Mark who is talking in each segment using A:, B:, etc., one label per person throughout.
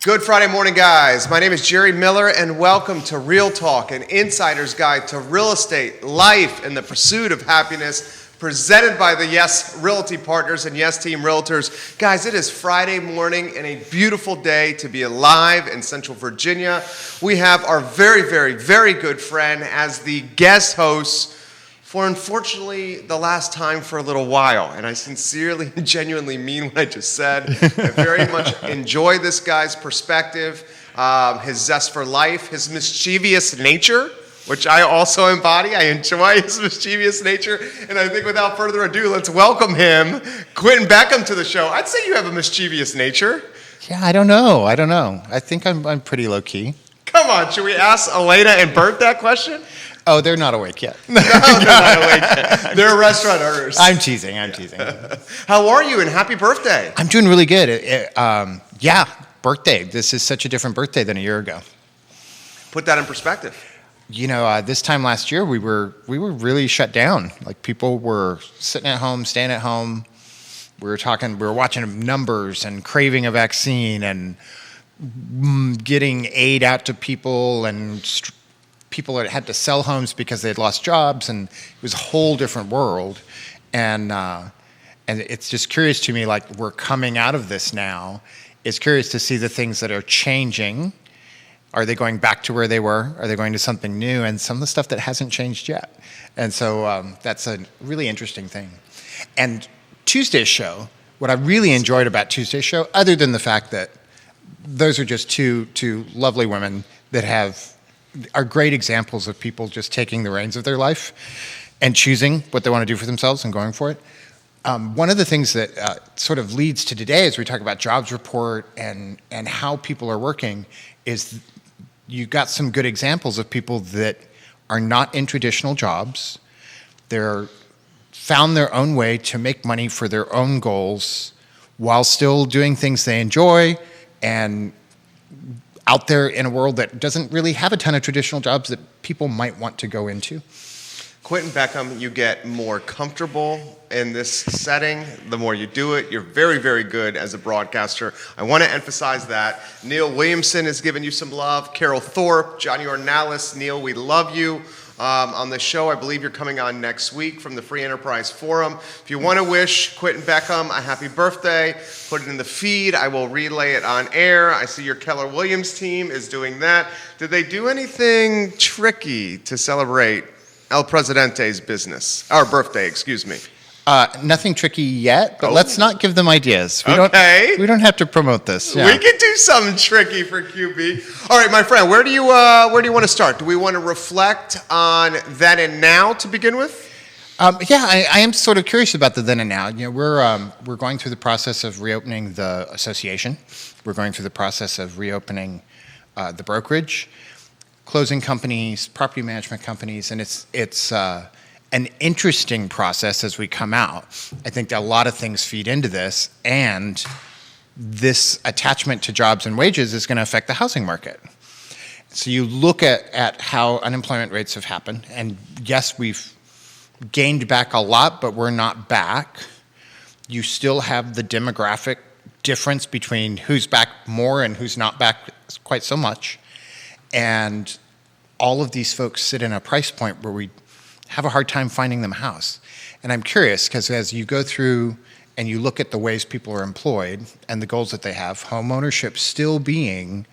A: Good Friday morning, guys. My name is Jerry Miller, and welcome to Real Talk, an insider's guide to real estate, life, and the pursuit of happiness, presented by the Yes Realty Partners and Yes Team Realtors. Guys, it is Friday morning and a beautiful day to be alive in Central Virginia. We have our very, very, very good friend as the guest host for, unfortunately, the last time for a little while. And I sincerely and genuinely mean what I just said. I very much enjoy this guy's perspective, his zest for life, his mischievous nature, which I also embody. I enjoy his mischievous nature. And I think without further ado, let's welcome him, Quinton Beckham, to the show. I'd say you have a mischievous nature.
B: Yeah, I don't know. I think I'm pretty low-key. Come
A: on, should we ask Elena and Bert that question?
B: Oh, they're not awake yet.
A: No, they're not awake yet. They're restaurateurs.
B: I'm teasing.
A: How are you, and happy birthday?
B: I'm doing really good. Birthday. This is such a different birthday than a year ago.
A: Put that in perspective.
B: You know, this time last year, we were really shut down. Like, people were sitting at home, staying at home. We were watching numbers and craving a vaccine and getting aid out to people, and people that had to sell homes because they had lost jobs, and it was a whole different world. And it's just curious to me, like, we're coming out of this now. It's curious to see the things that are changing. Are they going back to where they were? Are they going to something new? And some of the stuff that hasn't changed yet. And so that's a really interesting thing. And Tuesday's show, what I really enjoyed about Tuesday's show, other than the fact that those are just two lovely women that are great examples of people just taking the reins of their life and choosing what they want to do for themselves and going for it. One of the things that sort of leads to today, as we talk about jobs report and how people are working, is you've got some good examples of people that are not in traditional jobs. They're found their own way to make money for their own goals while still doing things they enjoy and out there in a world that doesn't really have a ton of traditional jobs that people might want to go into.
A: Quinton Beckham, you get more comfortable in this setting the more you do it. You're very, very good as a broadcaster. I want to emphasize that. Neil Williamson has given you some love. Carol Thorpe, Johnny Ornalis. Neil, we love you. On the show, I believe you're coming on next week from the Free Enterprise Forum. If you want to wish Quinton Beckham a happy birthday, put it in the feed. I will relay it on air. I see your Keller Williams team is doing that. Did they do anything tricky to celebrate El Presidente's birthday, excuse me?
B: Nothing tricky yet, but let's not give them ideas. We don't have to promote this.
A: Yeah. We can do something tricky for QB. All right, my friend, where do you want to start? Do we want to reflect on then and now to begin with?
B: I am sort of curious about the then and now. You know, we're going through the process of reopening the association. We're going through the process of reopening the brokerage, closing companies, property management companies, and it's an interesting process as we come out. I think that a lot of things feed into this, and this attachment to jobs and wages is going to affect the housing market. So you look at how unemployment rates have happened, and yes, we've gained back a lot, but we're not back. You still have the demographic difference between who's back more and who's not back quite so much. And all of these folks sit in a price point where we have a hard time finding them a house. And I'm curious, because as you go through and you look at the ways people are employed and the goals that they have, home ownership still being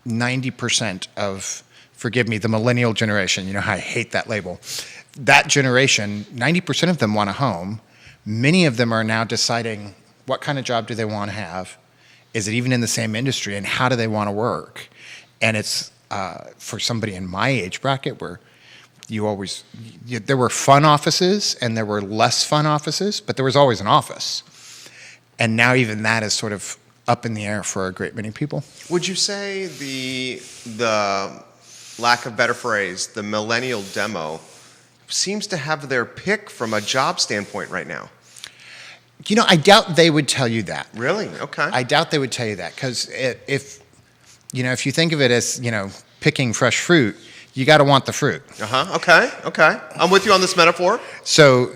B: 90% of, forgive me, the millennial generation, you know how I hate that label. That generation, 90% of them want a home. Many of them are now deciding what kind of job do they want to have? Is it even in the same industry? And how do they want to work? And it's for somebody in my age bracket where there were fun offices and there were less fun offices, but there was always an office. And now even that is sort of up in the air for a great many people.
A: Would you say the lack of better phrase, the millennial demo, seems to have their pick from a job standpoint right now?
B: You know, I doubt they would tell you that.
A: Really? Okay.
B: I doubt they would tell you that, because if you think of it as, picking fresh fruit, you got to want the fruit.
A: Okay. I'm with you on this metaphor.
B: So,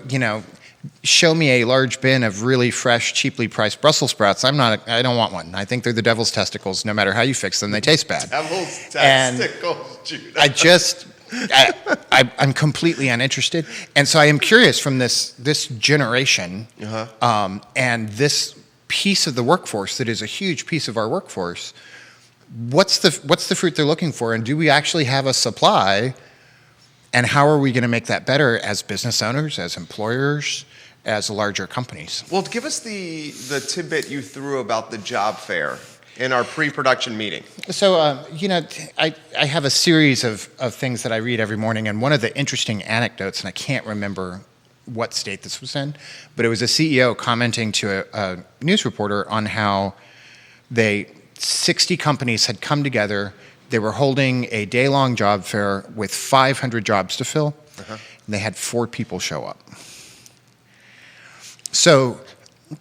B: show me a large bin of really fresh, cheaply priced Brussels sprouts. I don't want one. I think they're the devil's testicles. No matter how you fix them, they taste bad.
A: Devil's
B: And
A: testicles, Judah.
B: I'm completely uninterested. And so I am curious from this generation and this piece of the workforce that is a huge piece of our workforce, what's the fruit they're looking for? And do we actually have a supply? And how are we going to make that better as business owners, as employers, as larger companies?
A: Well, give us the tidbit you threw about the job fair in our pre-production meeting.
B: So, I have a series of things that I read every morning, and one of the interesting anecdotes, and I can't remember what state this was in, but it was a CEO commenting to a news reporter on how 60 companies had come together. They were holding a day-long job fair with 500 jobs to fill, and they had 4 people show up. So,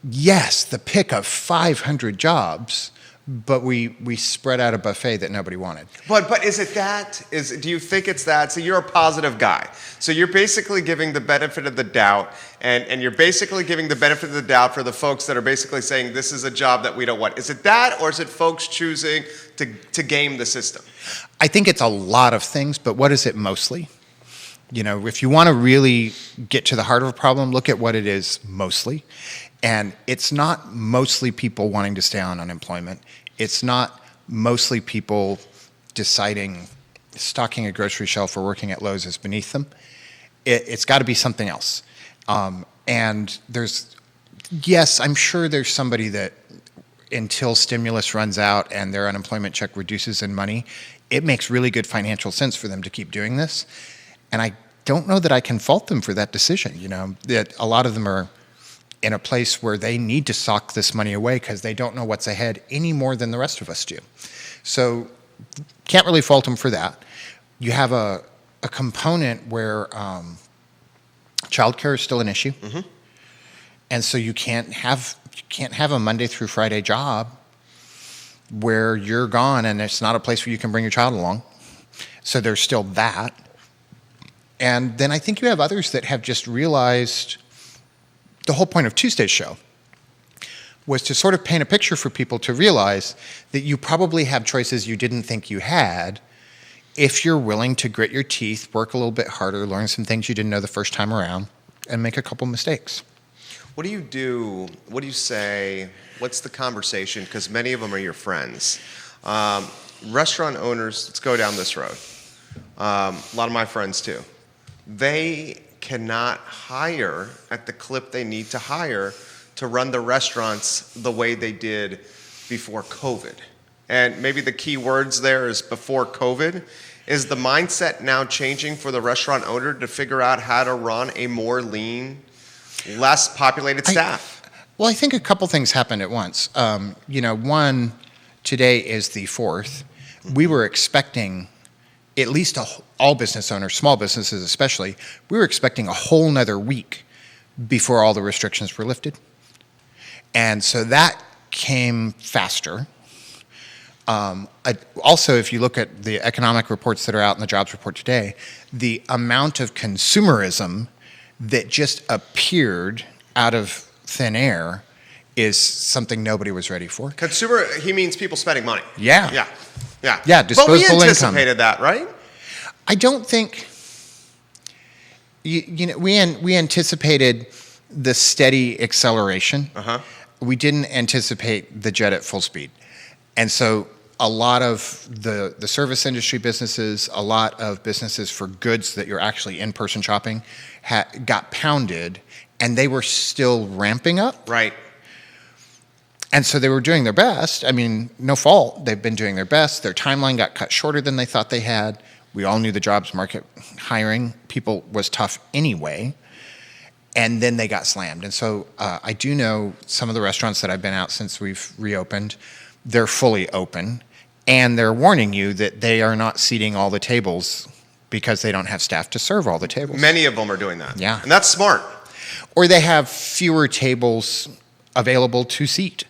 B: yes, the pick of 500 jobs, but we spread out a buffet that nobody wanted.
A: But is it that? Do you think it's that? So you're a positive guy. So you're basically giving the benefit of the doubt, and you're basically giving the benefit of the doubt for the folks that are basically saying this is a job that we don't want. Is it that, or is it folks choosing to game the system?
B: I think it's a lot of things, but what is it mostly? If you want to really get to the heart of a problem, look at what it is mostly. And it's not mostly people wanting to stay on unemployment. It's not mostly people deciding stocking a grocery shelf or working at Lowe's is beneath them. It's got to be something else. And I'm sure there's somebody that until stimulus runs out and their unemployment check reduces in money, it makes really good financial sense for them to keep doing this. And I don't know that I can fault them for that decision. That a lot of them are in a place where they need to sock this money away because they don't know what's ahead any more than the rest of us do. So can't really fault them for that. You have a component where childcare is still an issue. Mm-hmm. And so you can't have a Monday through Friday job where you're gone and it's not a place where you can bring your child along. So there's still that. And then I think you have others that have just realized the whole point of Tuesday's show was to sort of paint a picture for people to realize that you probably have choices you didn't think you had if you're willing to grit your teeth, work a little bit harder, learn some things you didn't know the first time around, and make a couple mistakes.
A: What do you do? What do you say? What's the conversation? Because many of them are your friends. Restaurant owners, let's go down this road. A lot of my friends too. They cannot hire at the clip they need to hire to run the restaurants the way they did before COVID. And maybe the key words there is before COVID. Is the mindset now changing for the restaurant owner to figure out how to run a more lean, less populated staff?
B: I think a couple things happened at once. One, today is the 4th. We were expecting at least all business owners, small businesses especially, we were expecting a whole nother week before all the restrictions were lifted. And so that came faster. Also, if you look at the economic reports that are out in the jobs report today, the amount of consumerism that just appeared out of thin air is something nobody was ready for.
A: Consumer, he means people spending money.
B: Yeah.
A: Yeah,
B: disposable income.
A: But we anticipated that, right?
B: I don't think, we anticipated the steady acceleration. We didn't anticipate the jet at full speed. And so a lot of the service industry businesses, a lot of businesses for goods that you're actually in-person shopping got pounded, and they were still ramping up.
A: Right.
B: And so they were doing their best. I mean, no fault. They've been doing their best. Their timeline got cut shorter than they thought they had. We all knew the jobs market hiring people was tough anyway. And then they got slammed. And so I do know some of the restaurants that I've been out since we've reopened, they're fully open. And they're warning you that they are not seating all the tables because they don't have staff to serve all the tables.
A: Many of them are doing that.
B: Yeah.
A: And that's smart.
B: Or they have fewer tables available to seat.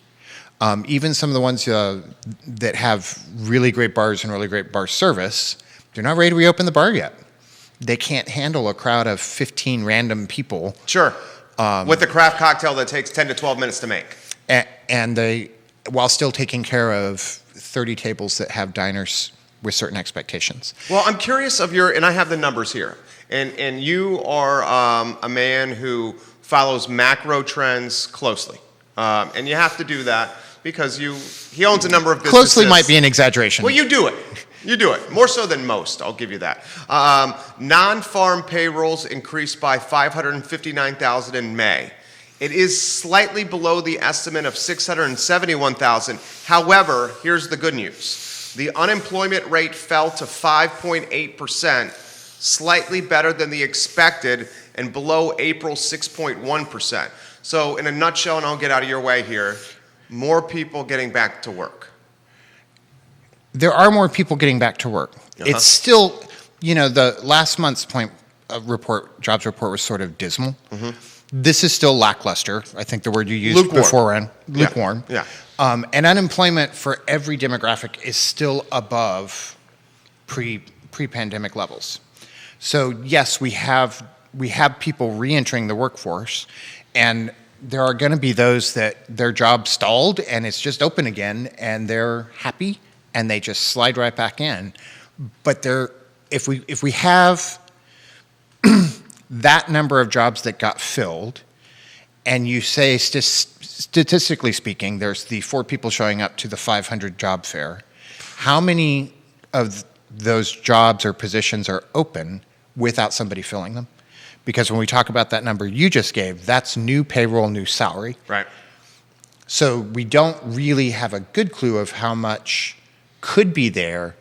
B: Even some of the ones that have really great bars and really great bar service, they're not ready to reopen the bar yet. They can't handle a crowd of 15 random people.
A: Sure. With a craft cocktail that takes 10 to 12 minutes to make.
B: And they, while still taking care of 30 tables that have diners with certain expectations.
A: Well, I'm curious of and I have the numbers here, and you are a man who follows macro trends closely, and you have to do that because he owns a number of businesses.
B: Closely might be an exaggeration.
A: Well, you do it. You do it. More so than most, I'll give you that. Non-farm payrolls increased by 559,000 in May. It is slightly below the estimate of 671,000. However, here's the good news. The unemployment rate fell to 5.8%, slightly better than the expected, and below April's 6.1%. So in a nutshell, and I'll get out of your way here, more people getting back to work.
B: There are more people getting back to work. It's still, the last month's jobs report was sort of dismal. This is still lackluster. I think the word you used beforehand, lukewarm.
A: Yeah.
B: And unemployment for every demographic is still above pre-pandemic levels. So yes, we have people re-entering the workforce, and there are going to be those that their job stalled and it's just open again, and they're happy and they just slide right back in. But if we have that number of jobs that got filled, and you say statistically speaking, there's the 4 people showing up to the 500 job fair, how many of those jobs or positions are open without somebody filling them? Because when we talk about that number you just gave, that's new payroll, new salary.
A: Right.
B: So we don't really have a good clue of how much could be there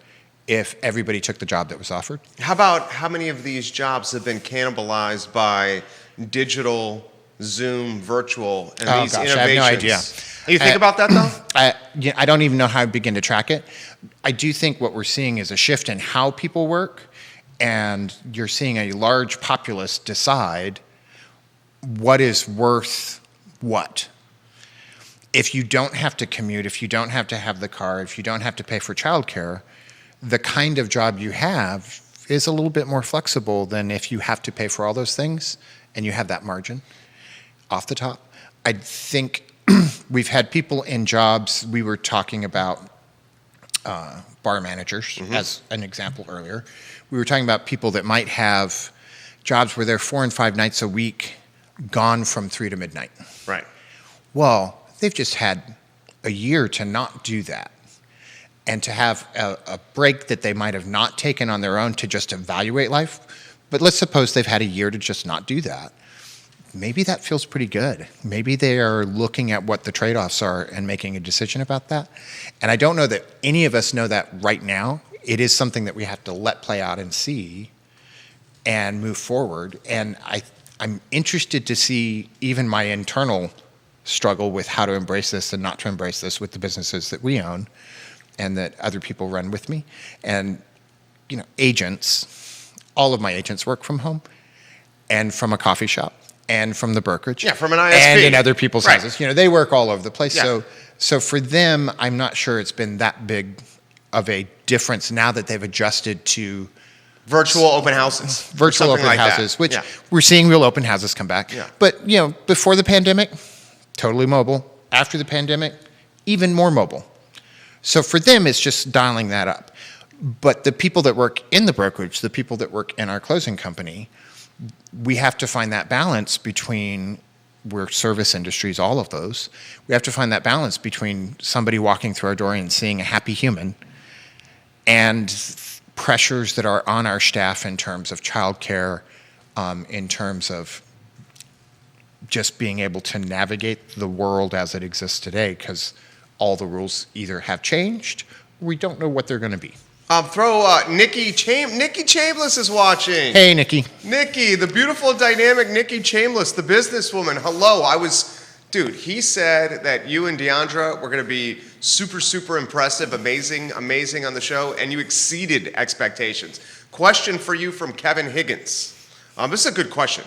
B: if everybody took the job that was offered.
A: How about how many of these jobs have been cannibalized by digital, Zoom, virtual, and these innovations?
B: I have no idea.
A: You think about that, though?
B: I don't even know how I begin to track it. I do think what we're seeing is a shift in how people work, and you're seeing a large populace decide what is worth what. If you don't have to commute, if you don't have to have the car, if you don't have to pay for childcare, the kind of job you have is a little bit more flexible than if you have to pay for all those things and you have that margin off the top. I think we've had people in jobs, we were talking about bar managers as an example earlier. We were talking about people that might have jobs where they're 4 and 5 nights a week, gone from 3 to midnight.
A: Right.
B: Well, they've just had a year to not do that, and to have a break that they might have not taken on their own to just evaluate life. But let's suppose they've had a year to just not do that. Maybe that feels pretty good. Maybe they are looking at what the trade-offs are and making a decision about that. And I don't know that any of us know that right now. It is something that we have to let play out and see and move forward. And I'm interested to see even my internal struggle with how to embrace this and not to embrace this with the businesses that we own and that other people run with me. And, agents, all of my agents work from home and from a coffee shop and from the brokerage.
A: Yeah, from an ISP.
B: And in other people's houses. They work all over the place.
A: Yeah.
B: So for them, I'm not sure it's been that big of a difference now that they've adjusted to
A: virtual open houses.
B: Virtual open
A: like
B: houses,
A: that.
B: which we're seeing real open houses come back.
A: Yeah.
B: But, before the pandemic, totally mobile. After the pandemic, even more mobile. So for them, it's just dialing that up. But the people that work in the brokerage, the people that work in our closing company, we have to find that balance between, we're service industries, all of those. We have to find that balance between somebody walking through our door and seeing a happy human and pressures that are on our staff in terms of childcare, in terms of just being able to navigate the world as it exists today, because all the rules either have changed or we don't know what they're going to be.
A: Nikki Chambliss is watching.
B: Hey, Nikki.
A: Nikki, the beautiful, dynamic Nikki Chambliss, the businesswoman. Hello. He said that you and Deandra were going to be super, super impressive, amazing on the show, and you exceeded expectations. Question for you from Kevin Higgins. This is a good question.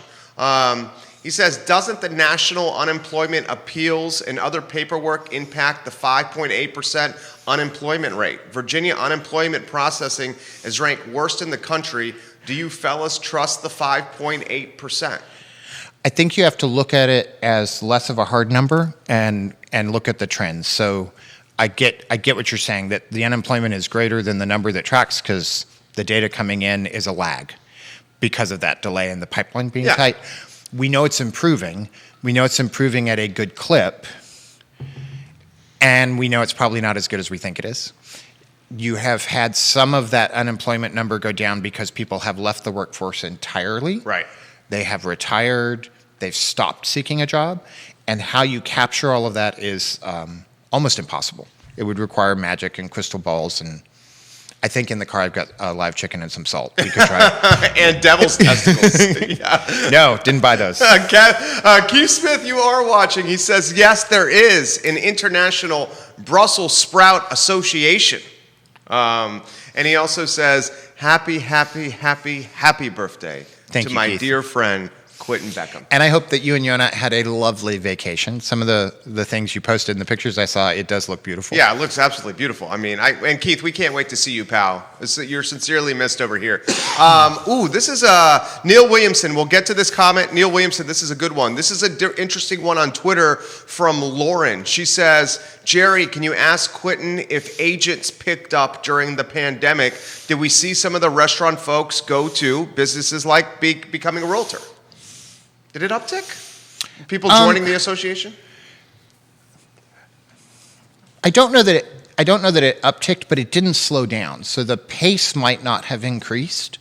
A: He says, doesn't the national unemployment appeals and other paperwork impact the 5.8% unemployment rate? Virginia unemployment processing is ranked worst in the country. Do you fellas trust the 5.8%?
B: I think you have to look at it as less of a hard number and look at the trends. So I get what you're saying, that the unemployment is greater than the number that tracks because the data coming in is a lag because of that delay in the pipeline being tight. We know it's improving. We know it's improving at a good clip. And we know it's probably not as good as we think it is. You have had some of that unemployment number go down because people have left the workforce entirely.
A: Right.
B: They have retired. They've stopped seeking a job. And how you capture all of that is almost impossible. It would require magic and crystal balls. And I think in the car I've got live chicken and some salt. We could try it.
A: And devil's testicles. Yeah.
B: No, didn't buy those.
A: Keith Smith, you are watching. He says, yes, there is an international Brussels sprout association. And he also says, happy birthday
B: Thank
A: to
B: you,
A: my
B: Keith.
A: dear friend, Quinton Beckham.
B: And I hope that you and Yona had a lovely vacation. Some of the things you posted in the pictures I saw, it does look beautiful.
A: Yeah, it looks absolutely beautiful. I mean, and Keith, we can't wait to see you, pal. You're sincerely missed over here. This is Neil Williamson. We'll get to this comment. Neil Williamson, this is a good one. This is an interesting one on Twitter from Lauren. She says, Jerry, can you ask Quinton if agents picked up during the pandemic? Did we see some of the restaurant folks go to businesses like becoming a realtor? Did it uptick? People joining the association?
B: I don't know that it upticked, but it didn't slow down. So the pace might not have increased,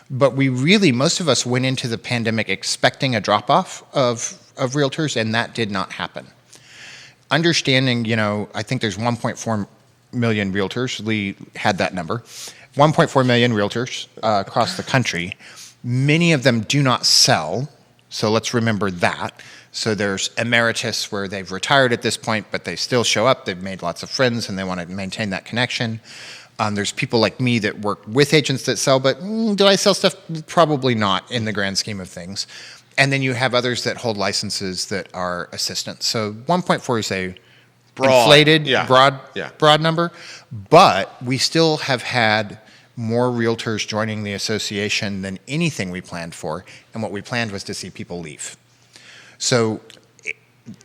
B: but most of us went into the pandemic expecting a drop-off of realtors, and that did not happen. Understanding, I think there's 1.4 million realtors. Lee had that number. 1.4 million realtors across the country. Many of them do not sell. So let's remember that. So there's emeritus where they've retired at this point, but they still show up. They've made lots of friends and they want to maintain that connection. There's people like me that work with agents that sell, but do I sell stuff? Probably not in the grand scheme of things. And then you have others that hold licenses that are assistants. So 1.4 is a inflated, broad number, but we still have had more realtors joining the association than anything we planned for, and what we planned was to see people leave. So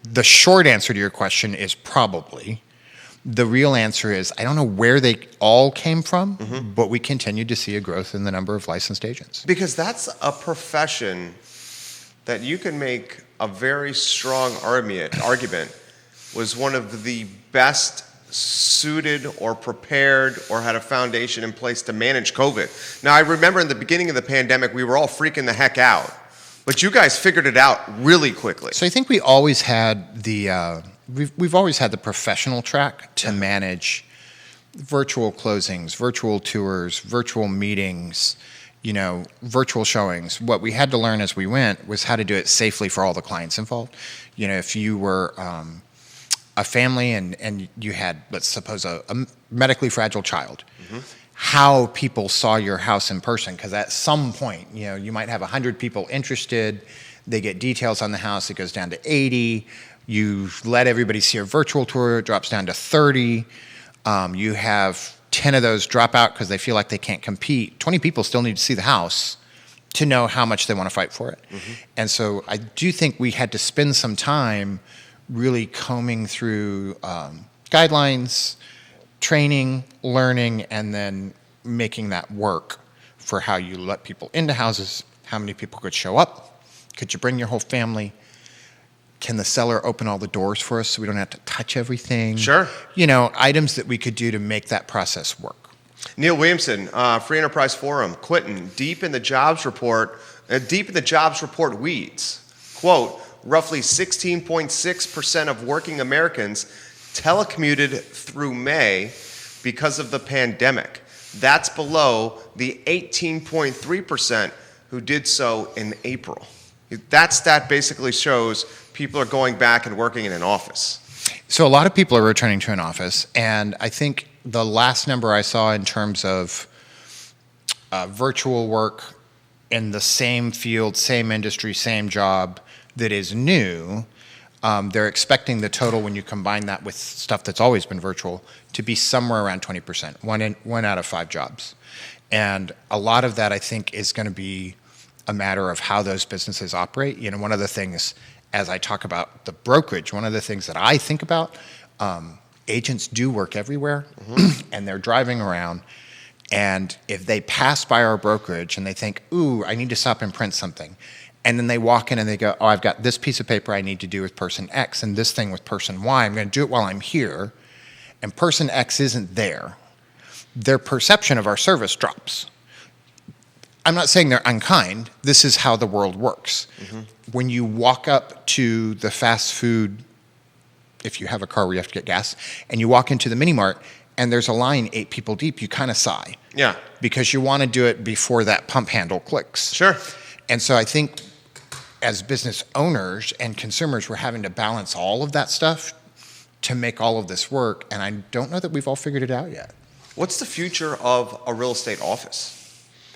B: the short answer to your question is probably. The real answer is I don't know where they all came from, but we continued to see a growth in the number of licensed agents.
A: Because that's a profession that you can make a very strong argument was one of the best suited or prepared or had a foundation in place to manage COVID. Now, I remember in the beginning of the pandemic, we were all freaking the heck out, but you guys figured it out really quickly.
B: So I think we always had we've always had the professional track to manage virtual closings, virtual tours, virtual meetings, virtual showings. What we had to learn as we went was how to do it safely for all the clients involved. If you were a family and you had, let's suppose, a medically fragile child, how people saw your house in person, because at some point, you might have 100 people interested, they get details on the house, it goes down to 80, you let everybody see a virtual tour, it drops down to 30, you have 10 of those drop out because they feel like they can't compete. 20 people still need to see the house to know how much they want to fight for it. And so I do think we had to spend some time really combing through guidelines, training, learning, and then making that work for how you let people into houses, how many people could show up, could you bring your whole family, can the seller open all the doors for us so we don't have to touch everything?
A: Sure.
B: Items that we could do to make that process work.
A: Neil Williamson, Free Enterprise Forum, Quinton, deep in the jobs report weeds. Quote, roughly 16.6% of working Americans telecommuted through May because of the pandemic. That's below the 18.3% who did so in April. That stat basically shows people are going back and working in an office.
B: So a lot of people are returning to an office, and I think the last number I saw in terms of virtual work in the same field, same industry, same job that is new, they're expecting the total, when you combine that with stuff that's always been virtual, to be somewhere around 20%, one out of 5 jobs. And a lot of that, I think, is going to be a matter of how those businesses operate. You know, one of the things, as I talk about the brokerage, one of the things that I think about, agents do work everywhere, and they're driving around. And if they pass by our brokerage and they think, ooh, I need to stop and print something, and then they walk in and they go, oh, I've got this piece of paper I need to do with person X and this thing with person Y. I'm going to do it while I'm here, and person X isn't there, their perception of our service drops. I'm not saying they're unkind. This is how the world works. When you walk up to the fast food, if you have a car where you have to get gas, and you walk into the mini mart and there's a line 8 people deep, you kind of sigh.
A: Yeah.
B: Because you want to do it before that pump handle clicks.
A: Sure.
B: And so I think as business owners and consumers, we're having to balance all of that stuff to make all of this work. And I don't know that we've all figured it out yet.
A: What's the future of a real estate office?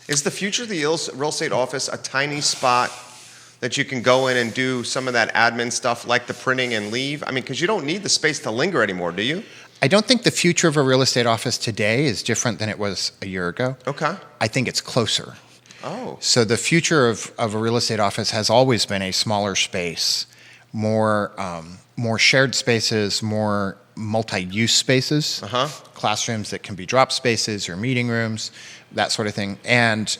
A: Is the future of the real estate office a tiny spot that you can go in and do some of that admin stuff like the printing and leave? I mean, because you don't need the space to linger anymore, do you?
B: I don't think the future of a real estate office today is different than it was a year ago.
A: Okay.
B: I think it's closer.
A: Oh.
B: So the future of a real estate office has always been a smaller space, more shared spaces, more multi-use spaces, classrooms that can be drop spaces or meeting rooms, that sort of thing. And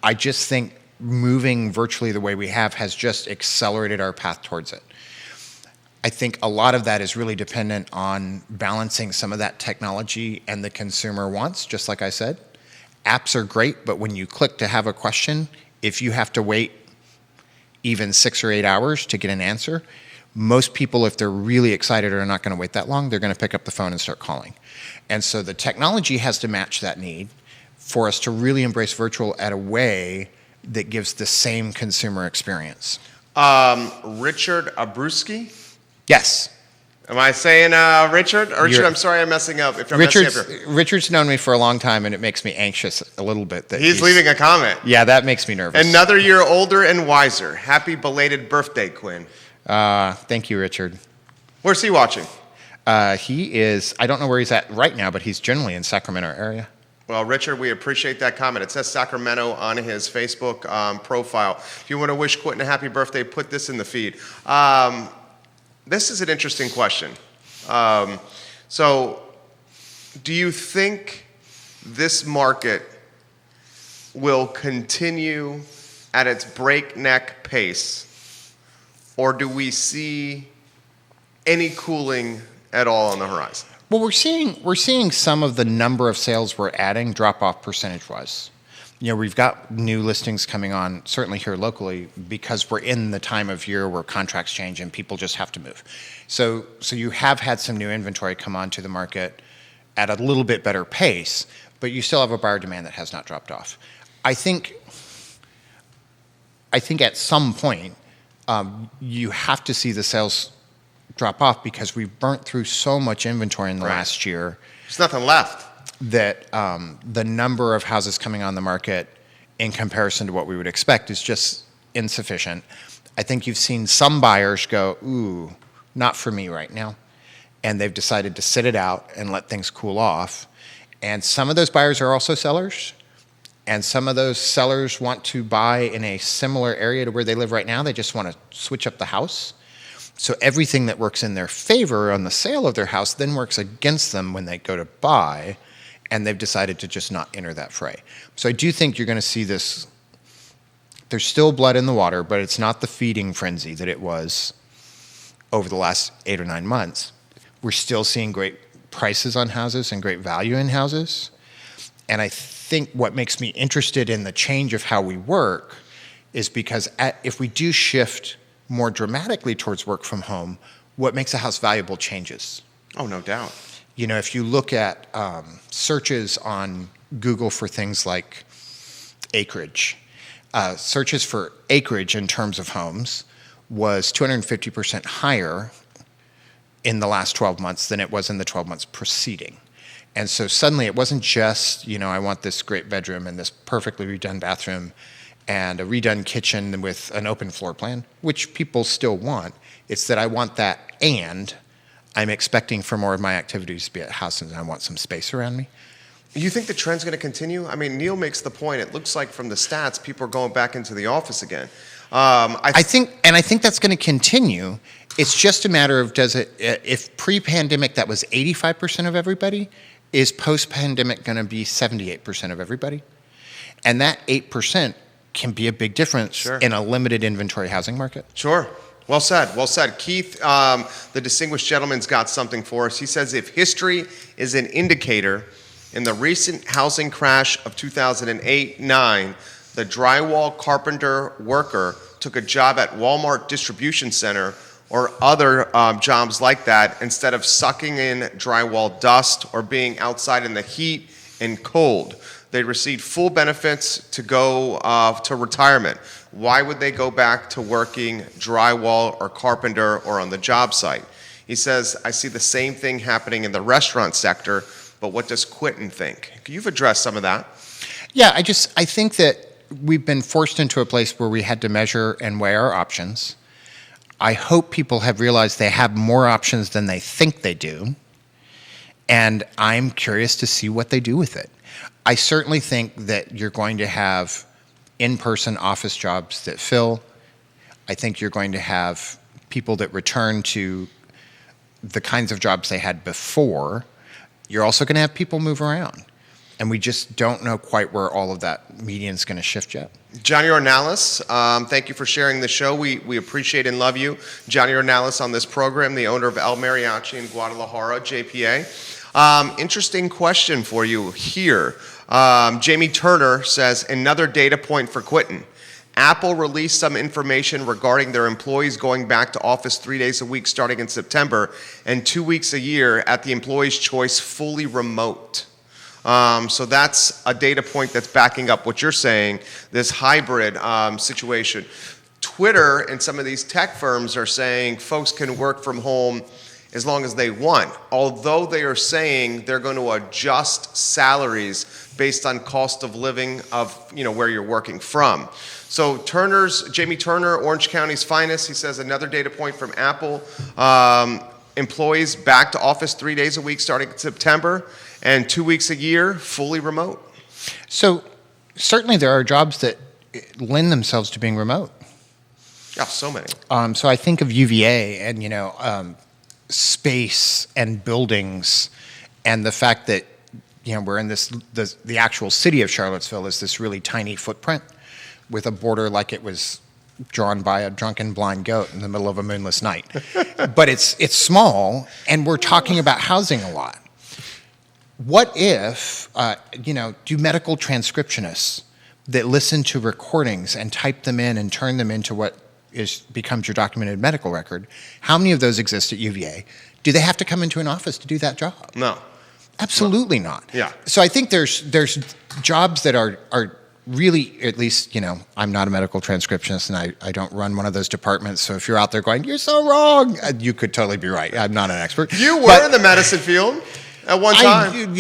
B: I just think moving virtually the way we have has just accelerated our path towards it. I think a lot of that is really dependent on balancing some of that technology and the consumer wants, just like I said. Apps are great, but when you click to have a question, if you have to wait even 6 or 8 hours to get an answer, most people, if they're really excited, are not going to wait that long. They're going to pick up the phone and start calling. And so the technology has to match that need for us to really embrace virtual at a way that gives the same consumer experience.
A: Richard Abrusky?
B: Yes.
A: Am I saying Richard? Richard, I'm sorry I'm messing up. If I'm messing up here.
B: Richard's known me for a long time, and it makes me anxious a little bit. That
A: He's leaving a comment.
B: Yeah, that makes me nervous.
A: Another year older and wiser. Happy belated birthday, Quinn.
B: Thank you, Richard.
A: Where's he watching?
B: He is, I don't know where he's at right now, but he's generally in Sacramento area.
A: Well, Richard, we appreciate that comment. It says Sacramento on his Facebook profile. If you want to wish Quinton a happy birthday, put this in the feed. This is an interesting question. So, do you think this market will continue at its breakneck pace, or do we see any cooling at all on the horizon?
B: Well, we're seeing some of the number of sales we're adding drop off percentage-wise. You know, we've got new listings coming on, certainly here locally, because we're in the time of year where contracts change and people just have to move. So you have had some new inventory come onto the market at a little bit better pace, but you still have a buyer demand that has not dropped off. I think at some point, you have to see the sales drop off because we've burnt through so much inventory in the last year.
A: There's nothing left.
B: That the number of houses coming on the market in comparison to what we would expect is just insufficient. I think you've seen some buyers go, ooh, not for me right now. And they've decided to sit it out and let things cool off. And some of those buyers are also sellers. And some of those sellers want to buy in a similar area to where they live right now. They just want to switch up the house. So everything that works in their favor on the sale of their house then works against them when they go to buy. And they've decided to just not enter that fray. So I do think you're going to see this. There's still blood in the water, but it's not the feeding frenzy that it was over the last 8 or 9 months. We're still seeing great prices on houses and great value in houses. And I think what makes me interested in the change of how we work is because if we do shift more dramatically towards work from home, what makes a house valuable changes.
A: Oh, no doubt.
B: You know, if you look at searches on Google for things like acreage, searches for acreage in terms of homes was 250% higher in the last 12 months than it was in the 12 months preceding. And so suddenly it wasn't just, you know, I want this great bedroom and this perfectly redone bathroom and a redone kitchen with an open floor plan, which people still want. It's that I want that, and I'm expecting for more of my activities to be at house and I want some space around me.
A: You think the trend's going to continue? I mean, Neil makes the point. It looks like from the stats, people are going back into the office again.
B: I think that's going to continue. It's just a matter of if pre-pandemic that was 85% of everybody, is post-pandemic going to be 78% of everybody? And that 8% can be a big difference in a limited inventory housing market.
A: Sure. Well said. Well said. Keith, the distinguished gentleman's got something for us. He says if history is an indicator, in the recent housing crash of 2008-9, the drywall carpenter worker took a job at Walmart distribution center or other jobs like that instead of sucking in drywall dust or being outside in the heat and cold. They received full benefits to go to retirement. Why would they go back to working drywall or carpenter or on the job site? He says, I see the same thing happening in the restaurant sector, but what does Quinton think? You've addressed some of that.
B: Yeah, I think that we've been forced into a place where we had to measure and weigh our options. I hope people have realized they have more options than they think they do, and I'm curious to see what they do with it. I certainly think that you're going to have in-person office jobs that fill. I think you're going to have people that return to the kinds of jobs they had before. You're also going to have people move around. And we just don't know quite where all of that median is going to shift yet.
A: Johnny Ornalis, thank you for sharing the show. We appreciate and love you. Johnny Ornalis on this program, the owner of El Mariachi in Guadalajara, JPA. Interesting question for you here. Jamie Turner says, another data point for Quinton. Apple released some information regarding their employees going back to office 3 days a week starting in September and 2 weeks a year at the employee's choice, fully remote. So that's a data point that's backing up what you're saying, this hybrid situation. Twitter and some of these tech firms are saying folks can work from home as long as they want, although they are saying they're going to adjust salaries based on cost of living of where you're working from. So Jamie Turner, Orange County's finest, he says another data point from Apple, employees back to office 3 days a week starting in September and 2 weeks a year, fully remote.
B: So certainly there are jobs that lend themselves to being remote.
A: Yeah, so many.
B: So I think of UVA and, space and buildings and the fact that, we're in the actual city of Charlottesville is this really tiny footprint with a border like it was drawn by a drunken blind goat in the middle of a moonless night. But it's small, and we're talking about housing a lot. What if, do medical transcriptionists that listen to recordings and type them in and turn them into what becomes your documented medical record, how many of those exist at UVA? Do they have to come into an office to do that job?
A: No.
B: Absolutely not.
A: Yeah.
B: So I think there's jobs that are really, at least, I'm not a medical transcriptionist and I don't run one of those departments. So if you're out there going, you're so wrong, you could totally be right. I'm not an expert.
A: You were in the medicine field at one time.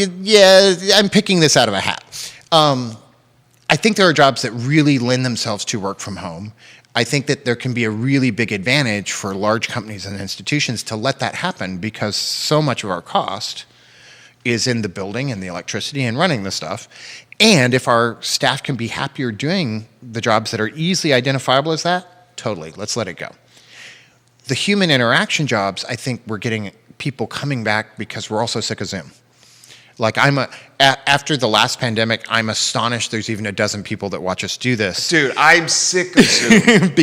B: I'm picking this out of a hat. I think there are jobs that really lend themselves to work from home. I think that there can be a really big advantage for large companies and institutions to let that happen because so much of our cost is in the building and the electricity and running the stuff. And if our staff can be happier doing the jobs that are easily identifiable as that, totally, let's let it go. The human interaction jobs, I think we're getting people coming back because we're also sick of Zoom. Like after the last pandemic, I'm astonished there's even a dozen people that watch us do this.
A: Dude, I'm sick of Zoom.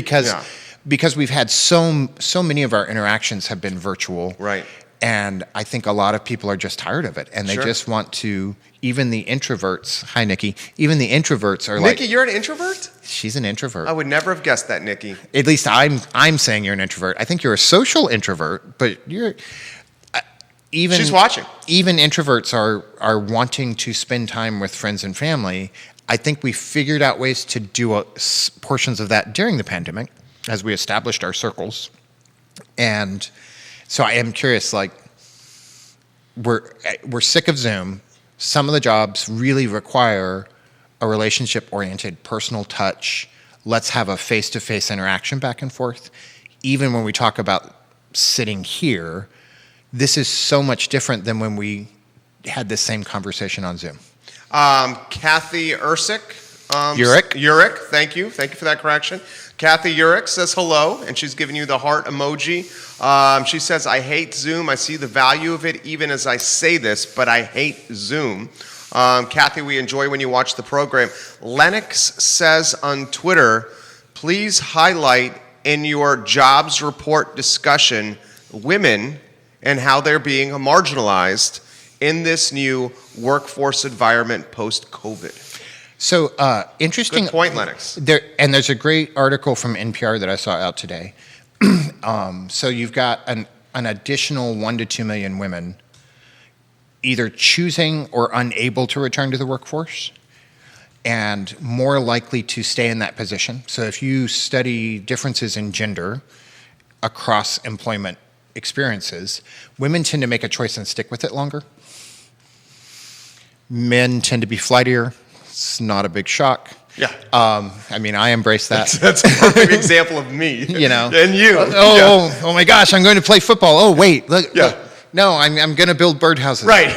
B: because we've had so many of our interactions have been virtual.
A: Right.
B: And I think a lot of people are just tired of it. And they just want to, even the introverts, hi, Nikki, even the introverts are
A: Nikki, you're an introvert?
B: She's an introvert.
A: I would never have guessed that, Nikki.
B: At least I'm saying you're an introvert. I think you're a social introvert, but you're...
A: She's watching.
B: Even introverts are wanting to spend time with friends and family. I think we figured out ways to do portions of that during the pandemic as we established our circles. And so I am curious, like, we're sick of Zoom. Some of the jobs really require a relationship-oriented personal touch. Let's have a face-to-face interaction back and forth. Even when we talk about sitting here, this is so much different than when we had this same conversation on Zoom.
A: Kathy Ursick.
B: Urick.
A: Thank you for that correction. Kathy Urick says hello, and she's giving you the heart emoji. She says, I hate Zoom. I see the value of it even as I say this, but I hate Zoom. Kathy, we enjoy when you watch the program. Lennox says on Twitter, please highlight in your jobs report discussion women and how they're being marginalized in this new workforce environment post-COVID.
B: So interesting.
A: Good point, Lennox.
B: There's a great article from NPR that I saw out today. So you've got an additional 1 to 2 million women either choosing or unable to return to the workforce and more likely to stay in that position. So if you study differences in gender across employment experiences, women tend to make a choice and stick with it longer. Men tend to be flightier. It's not a big shock.
A: Yeah.
B: I mean, I embrace that.
A: That's a perfect example of me.
B: You know.
A: And you.
B: Oh my gosh, I'm going to play football. Oh, wait. Look. No, I'm going to build birdhouses.
A: Right.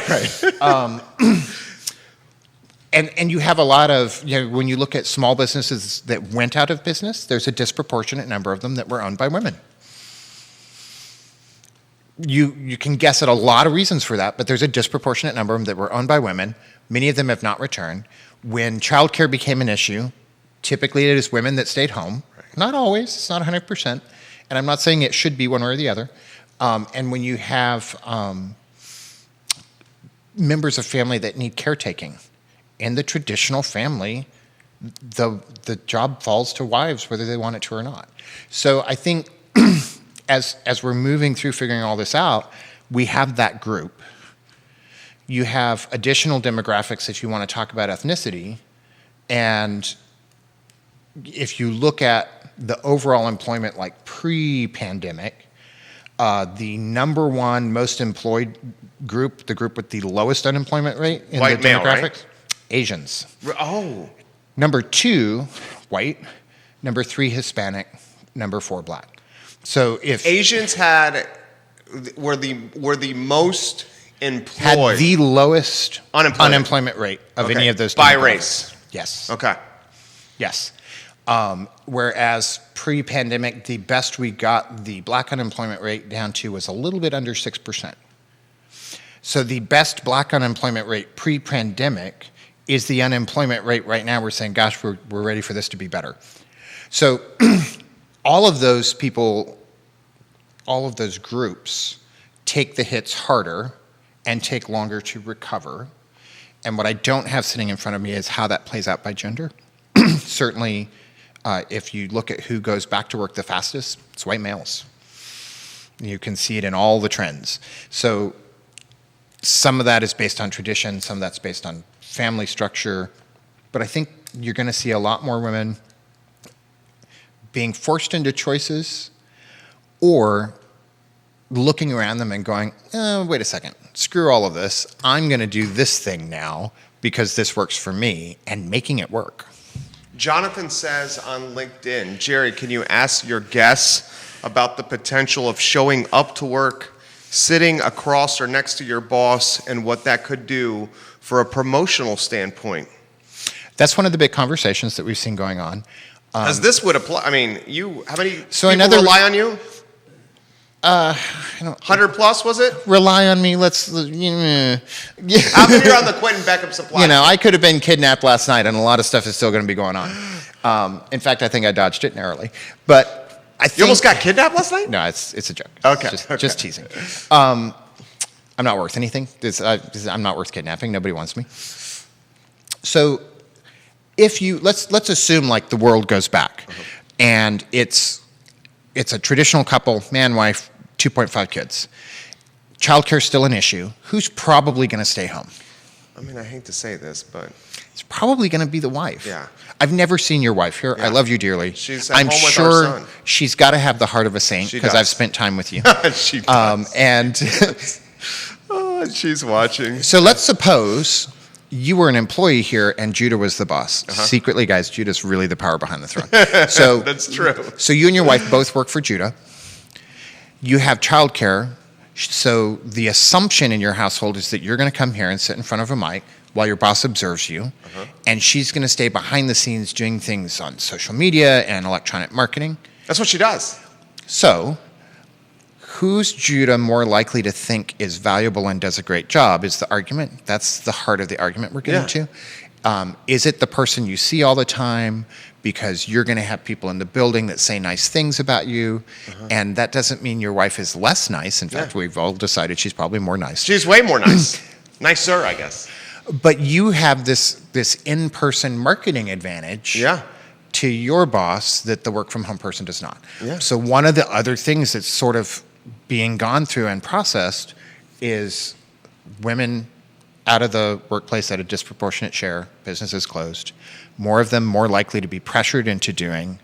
B: And you have a lot of, when you look at small businesses that went out of business, there's a disproportionate number of them that were owned by women. You can guess at a lot of reasons for that, but there's a disproportionate number of them that were owned by women. Many of them have not returned. When childcare became an issue, typically it is women that stayed home. Right. Not always, it's not 100%. And I'm not saying it should be one way or the other. And when you have members of family that need caretaking, in the traditional family, the job falls to wives whether they want it to or not. So I think as we're moving through figuring all this out, we have that group. You have additional demographics if you want to talk about ethnicity. And if you look at the overall employment like pre-pandemic, the number one most employed group, the group with the lowest unemployment rate in
A: white
B: the demographics,
A: male, right?
B: Asians.
A: Oh.
B: Number 2, white. Number 3, Hispanic. Number 4, black. So if
A: Asians were the most employed,
B: had the lowest unemployment rate of any of those
A: by
B: demographics.
A: race.
B: Yes.
A: Okay.
B: Yes. Whereas pre-pandemic, the best we got the black unemployment rate down to was a little bit under 6%. So the best black unemployment rate pre-pandemic is the unemployment rate right now. We're saying, gosh, we're ready for this to be better. So all of those people, all of those groups take the hits harder and take longer to recover. And what I don't have sitting in front of me is how that plays out by gender. Certainly, if you look at who goes back to work the fastest, it's white males. You can see it in all the trends. So some of that is based on tradition, some of that's based on family structure. But I think you're going to see a lot more women being forced into choices or looking around them and going, wait a second, screw all of this. I'm going to do this thing now because this works for me, and making it work.
A: Jonathan says on LinkedIn, Jerry, can you ask your guests about the potential of showing up to work, sitting across or next to your boss, and what that could do for a promotional standpoint?
B: That's one of the big conversations that we've seen going on.
A: As this would apply, how many people rely on you? 100 plus, was it?
B: Rely on me.
A: How many are on the Quinton Beckham supply?
B: I could have been kidnapped last night, and a lot of stuff is still going to be going on. In fact, I think I dodged it narrowly. But I think
A: you almost got kidnapped last night?
B: No, it's a joke.
A: Okay,
B: just teasing. I'm not worth anything. I'm not worth kidnapping. Nobody wants me. So, if you let's assume like the world goes back, and it's a traditional couple, man, wife, 2.5 kids. Childcare's still an issue. Who's probably going to stay home?
A: I mean, I hate to say this, but
B: it's probably going to be the wife.
A: Yeah.
B: I've never seen your wife here.
A: Yeah.
B: I love you dearly.
A: She's at
B: I'm
A: home with
B: sure
A: our son.
B: She's got to have the heart of a saint because I've spent time with you.
A: She does.
B: And
A: she's watching.
B: So let's suppose you were an employee here and Judah was the boss. Secretly, guys, Judah's really the power behind the throne. So
A: that's true.
B: So you and your wife both work for Judah. You have childcare. So the assumption in your household is that you're going to come here and sit in front of a mic while your boss observes you, and she's going to stay behind the scenes doing things on social media and electronic marketing.
A: That's what she does.
B: So, who's Judah more likely to think is valuable and does a great job is the argument. That's the heart of the argument we're getting to. Is it the person you see all the time because you're going to have people in the building that say nice things about you, and that doesn't mean your wife is less nice. In fact, we've all decided she's probably more nice.
A: She's way more nice. Nicer, I guess.
B: But you have this in-person marketing advantage to your boss that the work-from-home person does not. So one of the other things that's sort of being gone through and processed is women out of the workplace at a disproportionate share, businesses closed, more of them more likely to be pressured into doing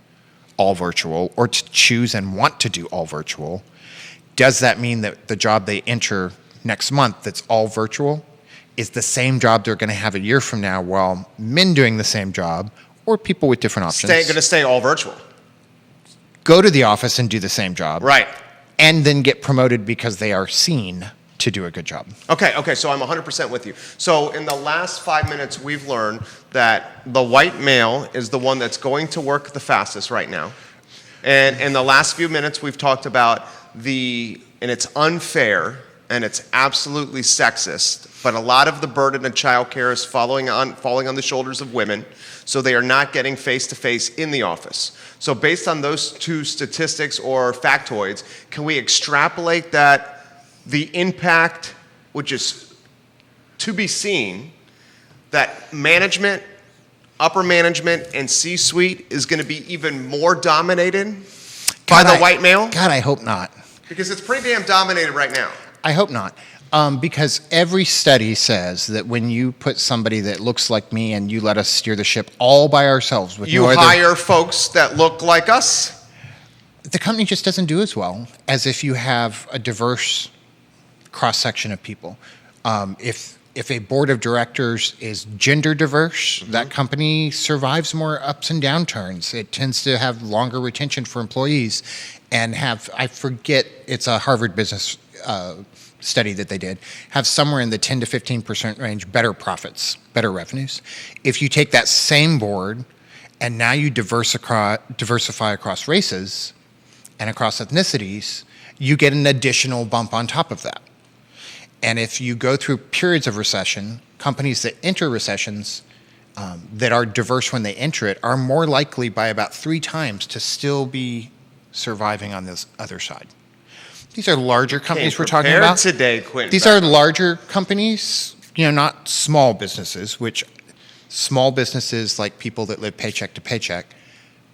B: all virtual or to choose and want to do all virtual. Does that mean that the job they enter next month that's all virtual is the same job they're going to have a year from now, while men doing the same job or people with different options
A: Going to stay all virtual.
B: go to the office and do the same job.
A: Right.
B: And then get promoted because they are seen to do a good job.
A: Okay, so I'm 100% with you. So in the last 5 minutes, we've learned that the white male is the one that's going to work the fastest right now. And in the last few minutes, we've talked about and it's unfair and it's absolutely sexist, but a lot of the burden of childcare is falling on the shoulders of women, so they are not getting face-to-face in the office. So based on those two statistics or factoids, can we extrapolate that the impact, which is to be seen, that management, upper management, and C-suite is going to be even more dominated by the white male?
B: God, I hope not.
A: Because it's pretty damn dominated right now.
B: I hope not. Because every study says that when you put somebody that looks like me and you let us steer the ship all by ourselves with
A: you hire folks that look like us?
B: The company just doesn't do as well as if you have a diverse cross-section of people. If a board of directors is gender diverse, that company survives more ups and downturns. It tends to have longer retention for employees and I forget, it's a Harvard business study that they did, have somewhere in the 10 to 15% range better profits, better revenues. If you take that same board and now you diversify across races and across ethnicities, you get an additional bump on top of that. And if you go through periods of recession, companies that enter recessions that are diverse when they enter it are more likely by about 3 times to still be surviving on this other side. These are larger companies we're talking about.
A: Today, Quinton.
B: These are larger companies, not small businesses, which small businesses like people that live paycheck to paycheck,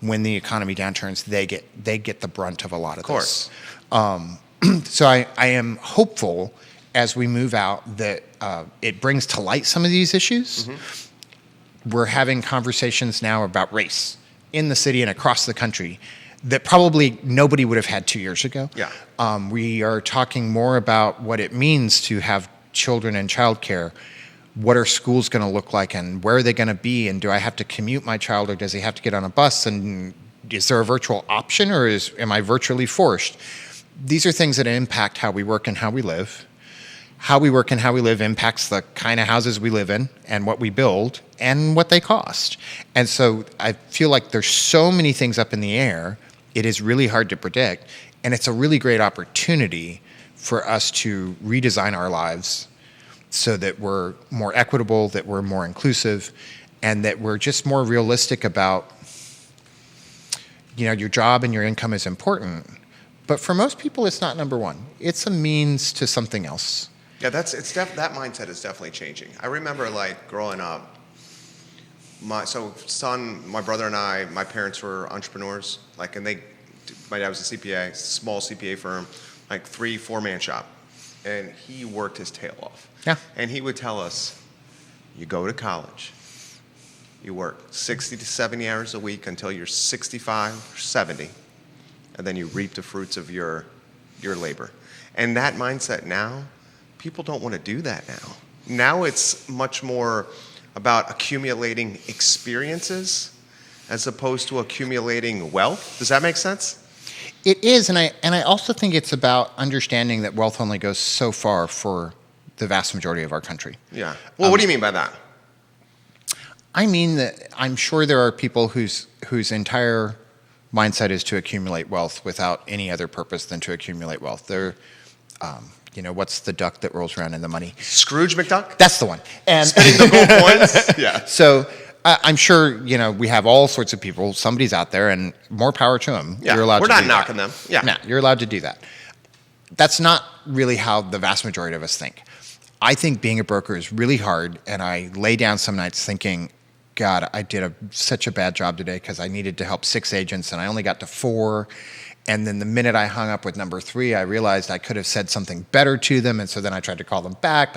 B: when the economy downturns, they get the brunt of a lot of this. So I am hopeful as we move out that it brings to light some of these issues. We're having conversations now about race in the city and across the country that probably nobody would have had 2 years ago. We are talking more about what it means to have children in childcare. What are schools going to look like, and where are they going to be, and do I have to commute my child, or does he have to get on a bus, and is there a virtual option, or am I virtually forced? These are things that impact how we work and how we live. How we work and how we live impacts the kind of houses we live in and what we build and what they cost. And so I feel like there's so many things up in the air, it is really hard to predict, and it's a really great opportunity for us to redesign our lives so that we're more equitable, that we're more inclusive, and that we're just more realistic about, your job and your income is important. But for most people, it's not number one. It's a means to something else.
A: Yeah, that mindset is definitely changing. I remember growing up, my brother and I, my parents were entrepreneurs, my dad was a CPA, small CPA firm, 3-4 man shop, and he worked his tail off.
B: Yeah.
A: And he would tell us, you go to college, you work 60 to 70 hours a week until you're 65 or 70, and then you reap the fruits of your labor. And that mindset now, people don't want to do that now. Now it's much more about accumulating experiences as opposed to accumulating wealth. Does that make sense?
B: It is, and I also think it's about understanding that wealth only goes so far for the vast majority of our country.
A: Yeah. Well, what do you mean by that?
B: I mean that I'm sure there are people whose entire mindset is to accumulate wealth without any other purpose than to accumulate wealth. They're, what's the duck that rolls around in the money?
A: Scrooge McDuck?
B: That's the one. And
A: Spinning the gold coins? Yeah.
B: So I'm sure, we have all sorts of people. Somebody's out there, and more power to them.
A: Yeah,
B: You're allowed
A: we're
B: to
A: not
B: do
A: knocking
B: that.
A: them. Yeah.
B: No, you're allowed to do that. That's not really how the vast majority of us think. I think being a broker is really hard, and I lay down some nights thinking, God, I did such a bad job today because I needed to help 6 agents, and I only got to 4. And then the minute I hung up with number 3, I realized I could have said something better to them, and so then I tried to call them back.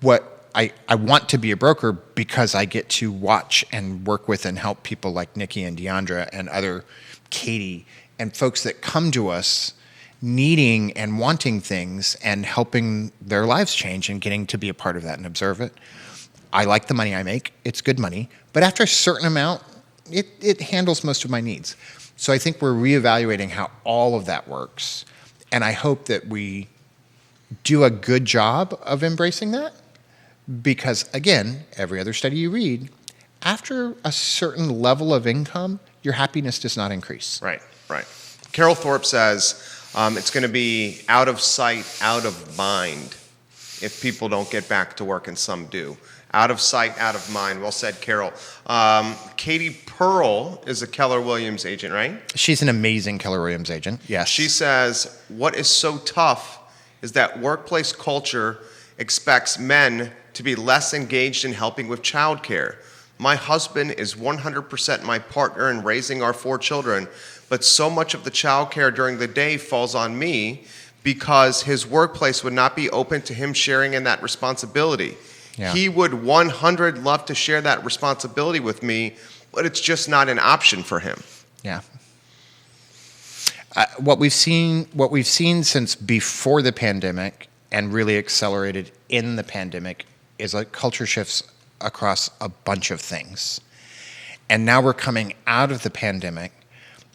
B: But I want to be a broker because I get to watch and work with and help people like Nikki and Deandra and other Katie and folks that come to us needing and wanting things and helping their lives change and getting to be a part of that and observe it. I like the money I make. It's good money. But after a certain amount, it handles most of my needs. So I think we're reevaluating how all of that works. And I hope that we do a good job of embracing that. Because, again, every other study you read, after a certain level of income, your happiness does not increase.
A: Right. Carol Thorpe says it's going to be out of sight, out of mind if people don't get back to work, and some do. Out of sight, out of mind. Well said, Carol. Katie Pearl is a Keller Williams agent, right?
B: She's an amazing Keller Williams agent, yes.
A: She says, what is so tough is that workplace culture expects men to be less engaged in helping with childcare. My husband is 100% my partner in raising our 4 children, but so much of the childcare during the day falls on me because his workplace would not be open to him sharing in that responsibility. Yeah. He would 100 love to share that responsibility with me, but it's just not an option for him.
B: Yeah. What we've seen since before the pandemic and really accelerated in the pandemic is like culture shifts across a bunch of things. And now we're coming out of the pandemic,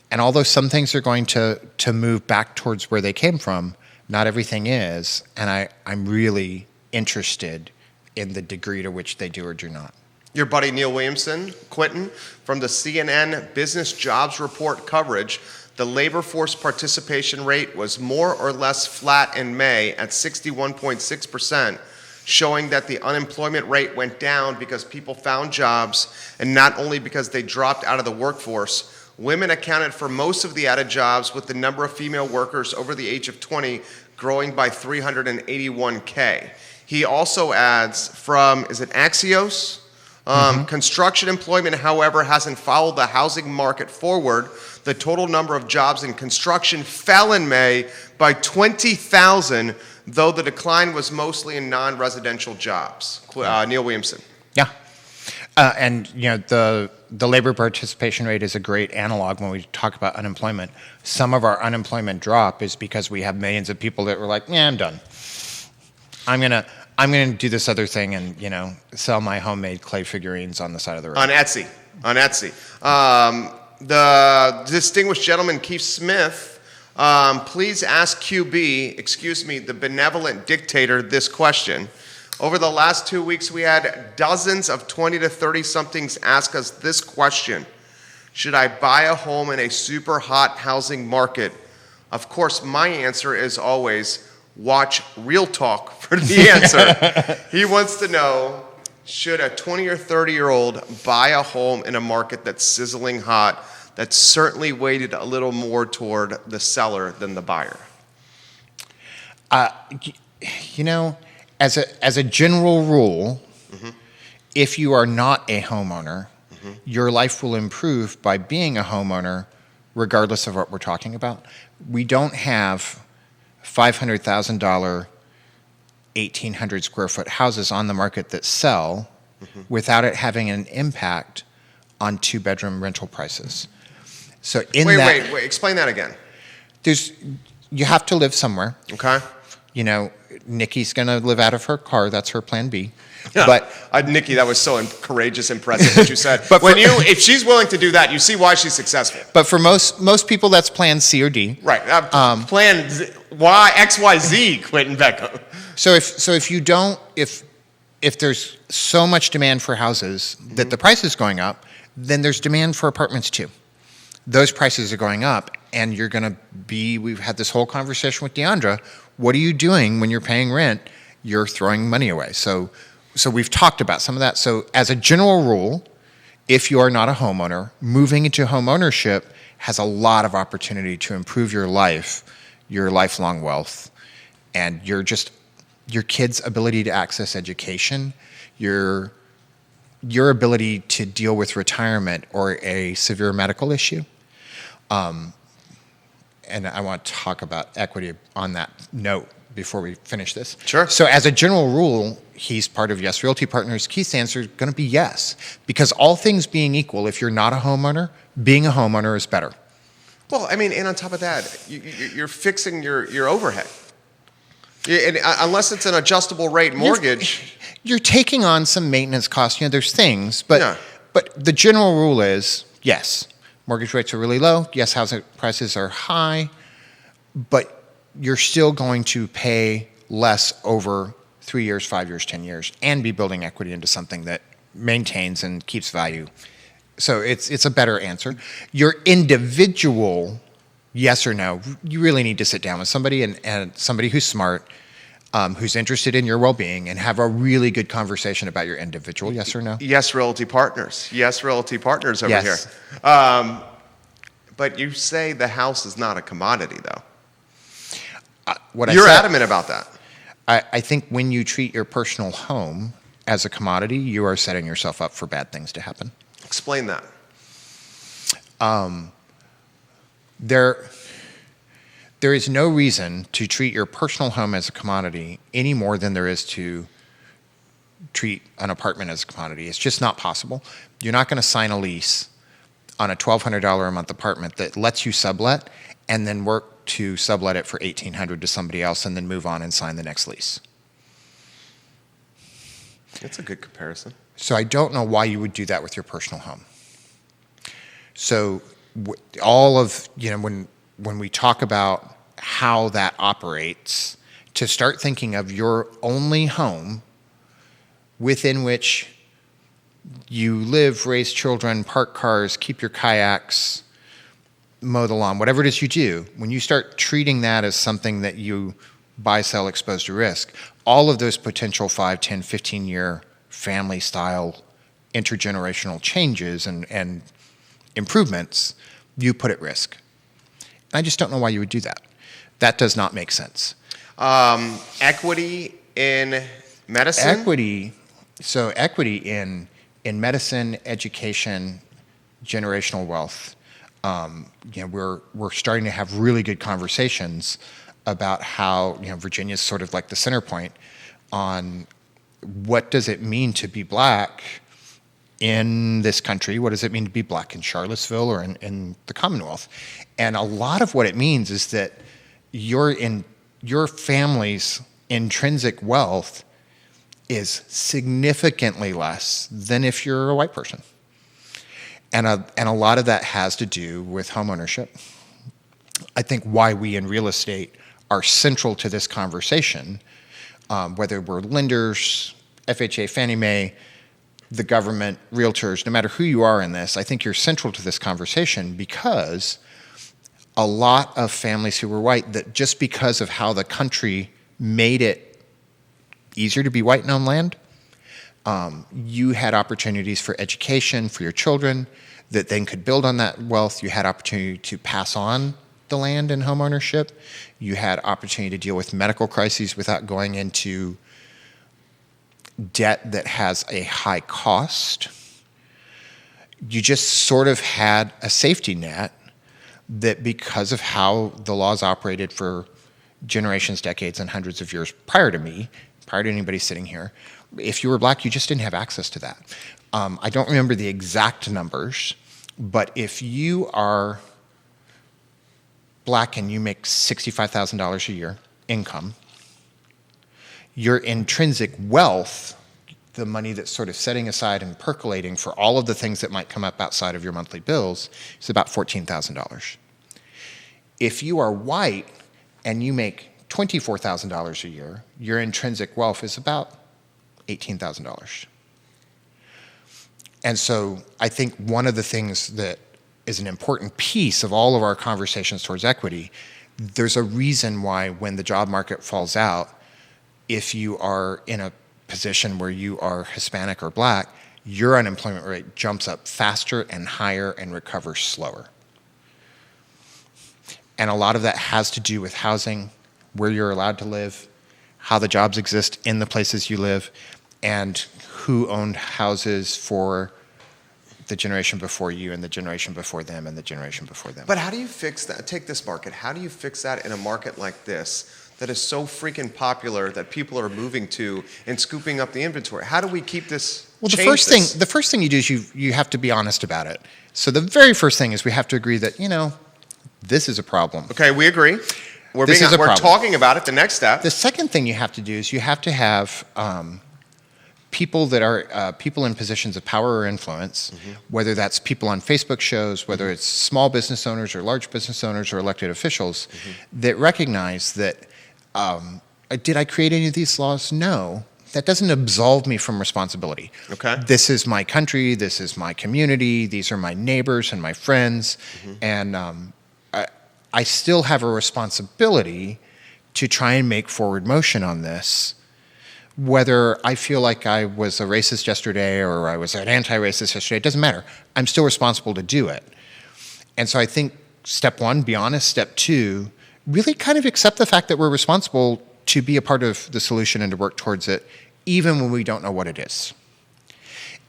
B: and although some things are going to move back towards where they came from, not everything is, and I'm really interested in the degree to which they do or do not.
A: Your buddy Neil Williamson, Quinton, from the CNN Business Jobs Report coverage, the labor force participation rate was more or less flat in May at 61.6%, showing that the unemployment rate went down because people found jobs and not only because they dropped out of the workforce. Women accounted for most of the added jobs, with the number of female workers over the age of 20 growing by 381K. He also adds from, is it Axios? Construction employment, however, hasn't followed the housing market forward. The total number of jobs in construction fell in May by 20,000, though the decline was mostly in non-residential jobs. Neil Williamson.
B: Yeah. And the labor participation rate is a great analog when we talk about unemployment. Some of our unemployment drop is because we have millions of people that were like, I'm done. I'm gonna do this other thing and sell my homemade clay figurines on the side of the road.
A: On Etsy. The distinguished gentleman Keith Smith, please ask QB, the benevolent dictator, this question. Over the last 2 weeks, we had dozens of 20 to 30-somethings ask us this question. Should I buy a home in a super hot housing market? Of course, my answer is always, watch Real Talk for the answer. He wants to know, should a 20 or 30-year-old buy a home in a market that's sizzling hot, that's certainly weighted a little more toward the seller than the buyer? As
B: a general rule, if you are not a homeowner, your life will improve by being a homeowner, regardless of what we're talking about. We don't have $500,000, 1,800 square foot houses on the market that sell without it having an impact on 2-bedroom rental prices. So wait,
A: explain that again.
B: You have to live somewhere.
A: Okay.
B: Nikki's going to live out of her car. That's her plan B.
A: Yeah.
B: But
A: Nikki, that was so courageous, impressive what you said.
B: But
A: if she's willing to do that, you see why she's successful.
B: But for most people, that's plan C or D.
A: Right. Plan X, Y, Z, Quinton Beckham.
B: So if there's so much demand for houses that the price is going up, then there's demand for apartments too. Those prices are going up, and we've had this whole conversation with Deandra. What are you doing when you're paying rent? You're throwing money away. So we've talked about some of that. So as a general rule, if you are not a homeowner, moving into home ownership has a lot of opportunity to improve your life, your lifelong wealth, and your kids' ability to access education, your ability to deal with retirement or a severe medical issue. And I want to talk about equity on that note before we finish this.
A: Sure.
B: So as a general rule, he's part of Yes Realty Partners. Keith's answer is going to be yes, because all things being equal, if you're not a homeowner, being a homeowner is better.
A: Well, and on top of that, you're fixing your overhead. Unless it's an adjustable rate mortgage.
B: You're taking on some maintenance costs. There's things, but the general rule is yes, mortgage rates are really low. Yes, housing prices are high, but you're still going to pay less over 3 years, 5 years, 10 years, and be building equity into something that maintains and keeps value. So it's a better answer. Your individual yes or no, you really need to sit down with somebody and somebody who's smart, who's interested in your well-being, and have a really good conversation about your individual yes or no.
A: Yes, Realty Partners. Yes, Realty Partners over
B: Yes.
A: here. But you say the house is not a commodity, though. You're adamant about that.
B: I think when you treat your personal home as a commodity, you are setting yourself up for bad things to happen.
A: Explain that.
B: There is no reason to treat your personal home as a commodity any more than there is to treat an apartment as a commodity. It's just not possible. You're not going to sign a lease on a $1,200 a month apartment that lets you sublet and then work to sublet it for $1,800 to somebody else and then move on and sign the next lease.
A: That's a good comparison.
B: So I don't know why you would do that with your personal home. So all of, when we talk about how that operates, to start thinking of your only home within which you live, raise children, park cars, keep your kayaks, mow the lawn, whatever it is you do, when you start treating that as something that you buy, sell, exposed to risk, all of those potential 5, 10, 15-year family style intergenerational changes and improvements, you put at risk. I just don't know why you would do that. That does not make sense.
A: Equity in medicine?
B: Equity in medicine, education, generational wealth. We're starting to have really good conversations about how Virginia's sort of like the center point on what does it mean to be black in this country? What does it mean to be black in Charlottesville or in the Commonwealth? And a lot of what it means is that your family's intrinsic wealth is significantly less than if you're a white person. And a lot of that has to do with home ownership. I think why we in real estate are central to this conversation, whether we're lenders, FHA, Fannie Mae, the government, realtors, no matter who you are in this, I think you're central to this conversation because a lot of families who were white, that just because of how the country made it easier to be white and own land, you had opportunities for education for your children that then could build on that wealth. You had opportunity to pass on the land and home ownership. You had opportunity to deal with medical crises without going into debt that has a high cost. You just sort of had a safety net that, because of how the laws operated for generations, decades, and hundreds of years prior to me, prior to anybody sitting here, if you were black, you just didn't have access to that. I don't remember the exact numbers, but if you are black and you make $65,000 a year income, your intrinsic wealth, the money that's sort of setting aside and percolating for all of the things that might come up outside of your monthly bills, is about $14,000. If you are white and you make $24,000 a year, your intrinsic wealth is about $18,000. And so I think one of the things that is an important piece of all of our conversations towards equity, there's a reason why when the job market falls out, if you are in a position where you are Hispanic or Black, your unemployment rate jumps up faster and higher and recovers slower. And a lot of that has to do with housing, where you're allowed to live, how the jobs exist in the places you live, and who owned houses for the generation before you and the generation before them and the generation before them.
A: But how do you fix that? Take this market. How do you fix that in a market like this that is so freaking popular that people are moving to and scooping up the inventory? How do we keep this?
B: Well, the first thing you do is you have to be honest about it. So the very first thing is we have to agree that, this is a problem.
A: Okay, we agree. We're talking about it. The next step.
B: The second thing you have to do is you have to have people that are people in positions of power or influence, whether that's people on Facebook shows, whether it's small business owners or large business owners or elected officials, that recognize that, did I create any of these laws? No. That doesn't absolve me from responsibility.
A: Okay.
B: This is my country. This is my community. These are my neighbors and my friends. And I still have a responsibility to try and make forward motion on this, whether I feel like I was a racist yesterday or I was an anti-racist yesterday, it doesn't matter. I'm still responsible to do it. And so I think step one, be honest. Step two, really kind of accept the fact that we're responsible to be a part of the solution and to work towards it, even when we don't know what it is.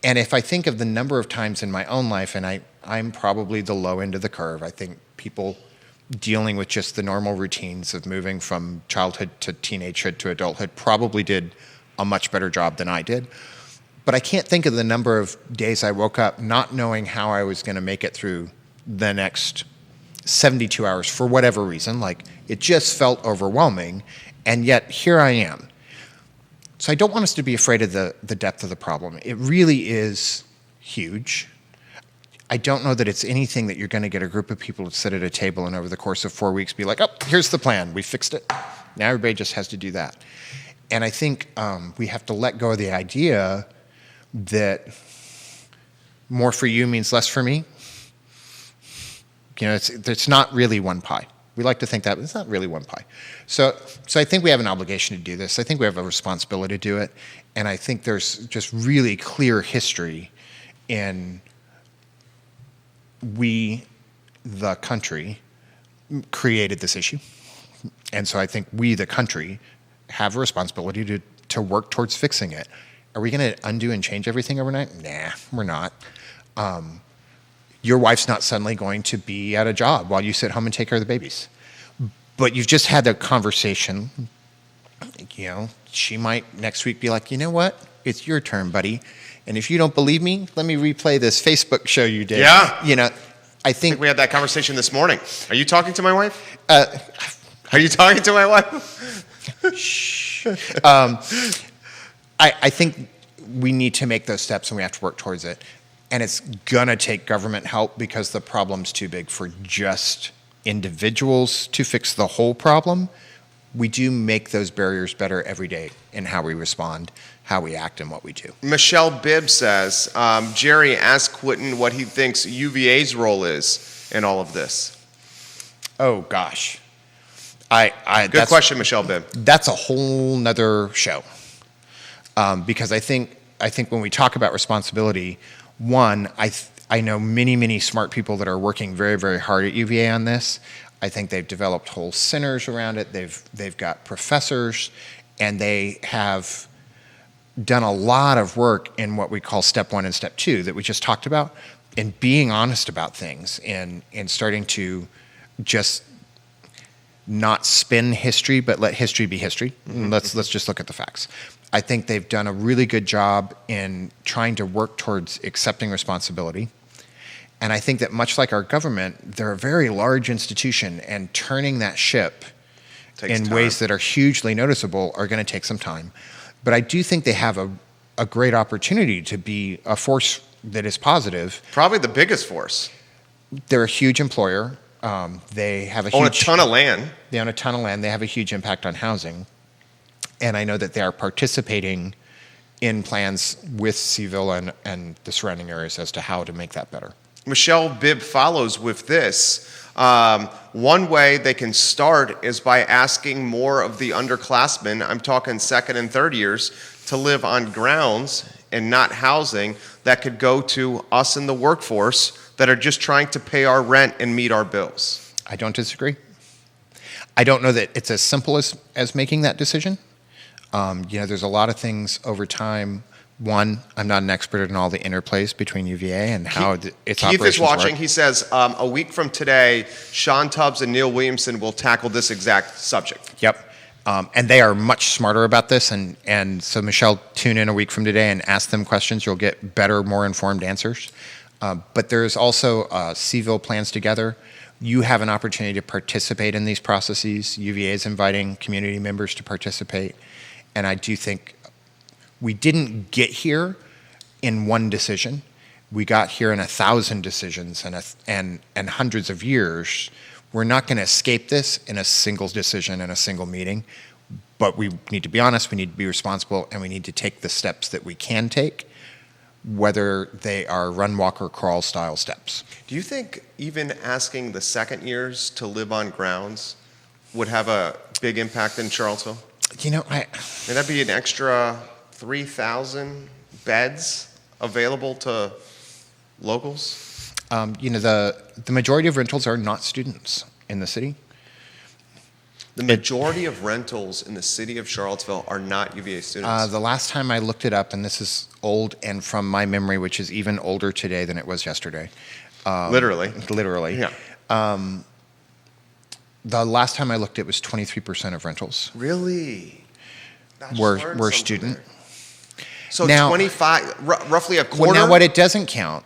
B: And if I think of the number of times in my own life, and I'm probably the low end of the curve, I think people dealing with just the normal routines of moving from childhood to teenagehood to adulthood probably did a much better job than I did. But I can't think of the number of days I woke up not knowing how I was going to make it through the next 72 hours for whatever reason. Like, it just felt overwhelming, and yet here I am. So I don't want us to be afraid of the depth of the problem. It really is huge. I don't know that it's anything that you're going to get a group of people to sit at a table and over the course of 4 weeks be like, oh, here's the plan, we fixed it. Now everybody just has to do that. And I think we have to let go of the idea that more for you means less for me. It's not really one pie. We like to think that, but it's not really one pie. So I think we have an obligation to do this. I think we have a responsibility to do it. And I think there's just really clear history in we, the country, created this issue. And so I think we, the country, have a responsibility to work towards fixing it. Are we going to undo and change everything overnight? Nah, we're not. Your wife's not suddenly going to be at a job while you sit home and take care of the babies. But you've just had the conversation. She might next week be like, you know what? It's your turn, buddy. And if you don't believe me, let me replay this Facebook show you did.
A: Yeah.
B: I think
A: we had that conversation this morning. Are you talking to my wife? Are you talking to my wife?
B: Shh. I think we need to make those steps and we have to work towards it. And it's gonna take government help because the problem's too big for just individuals to fix the whole problem. We do make those barriers better every day in how we respond, how we act, and what we do.
A: Michelle Bibb says, Jerry asked Quinton what he thinks UVA's role is in all of this.
B: Oh, gosh.
A: Good question, Michelle Bibb.
B: That's a whole nother show. Because I think when we talk about responsibility, one, I know many, many smart people that are working very, very hard at UVA on this. I think they've developed whole centers around it. They've got professors, and they have done a lot of work in what we call step one and step two that we just talked about, in being honest about things and starting to just not spin history, but let history be history. Let's just look at the facts. I think they've done a really good job in trying to work towards accepting responsibility. And I think that much like our government, they're a very large institution, and turning that ship
A: Takes
B: in
A: time.
B: ways that are hugely noticeable are going to take some time. But I do think they have a great opportunity to be a force that is positive.
A: Probably the biggest force.
B: They're a huge employer. They have a
A: Own
B: huge
A: a ton of land.
B: They own a ton of land. They have a huge impact on housing. And I know that they are participating in plans with CVille and the surrounding areas as to how to make that better.
A: Michelle Bibb follows with this. One way they can start is by asking more of the underclassmen, I'm talking second and third years, to live on grounds and not housing that could go to us in the workforce that are just trying to pay our rent and meet our bills.
B: I don't disagree. I don't know that it's as simple as making that decision. There's a lot of things over time. One, I'm not an expert in all the interplays between UVA and how its
A: Keith
B: operations
A: is watching.
B: work.
A: He says, a week from today, Sean Tubbs and Neil Williamson will tackle this exact subject.
B: Yep. And they are much smarter about this. And so, Michelle, tune in a week from today and ask them questions. You'll get better, more informed answers. But there's also CVille Plans Together. You have an opportunity to participate in these processes. UVA is inviting community members to participate. And I do think we didn't get here in one decision. We got here in 1,000 decisions and hundreds of years. We're not going to escape this in a single decision in a single meeting, but we need to be honest, we need to be responsible, and we need to take the steps that we can take, whether they are run, walk, or crawl style steps.
A: Do you think even asking the second years to live on grounds would have a big impact in Charlottesville?
B: May
A: that be an extra 3,000 beds available to locals?
B: The majority of rentals are not students in the city.
A: The majority of rentals in the city of Charlottesville are not UVA students.
B: The last time I looked it up, and this is old and from my memory, which is even older today than it was yesterday.
A: Literally.
B: Yeah. The last time I looked, it was 23% of rentals
A: Really?
B: were student.
A: There. So
B: now,
A: 25, roughly a quarter?
B: Well, now what it doesn't count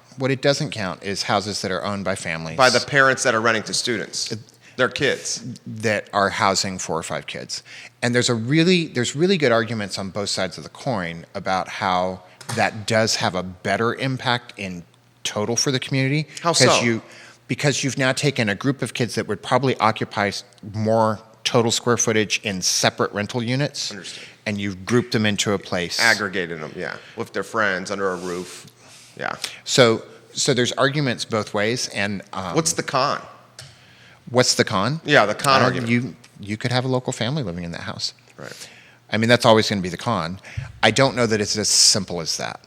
B: is houses that are owned by families.
A: By the parents that are renting to students. Their kids.
B: That are housing 4 or 5 kids. And there's really good arguments on both sides of the coin about how that does have a better impact in total for the community.
A: How so?
B: Because you've now taken a group of kids that would probably occupy more total square footage in separate rental units.
A: Understood.
B: And you've grouped them into a place.
A: Aggregated them, yeah. With their friends under a roof. Yeah.
B: So there's arguments both ways. And
A: what's the con?
B: What's the con?
A: Yeah, the con argument.
B: You could have a local family living in that house.
A: Right.
B: I mean, that's always going to be the con. I don't know that it's as simple as that.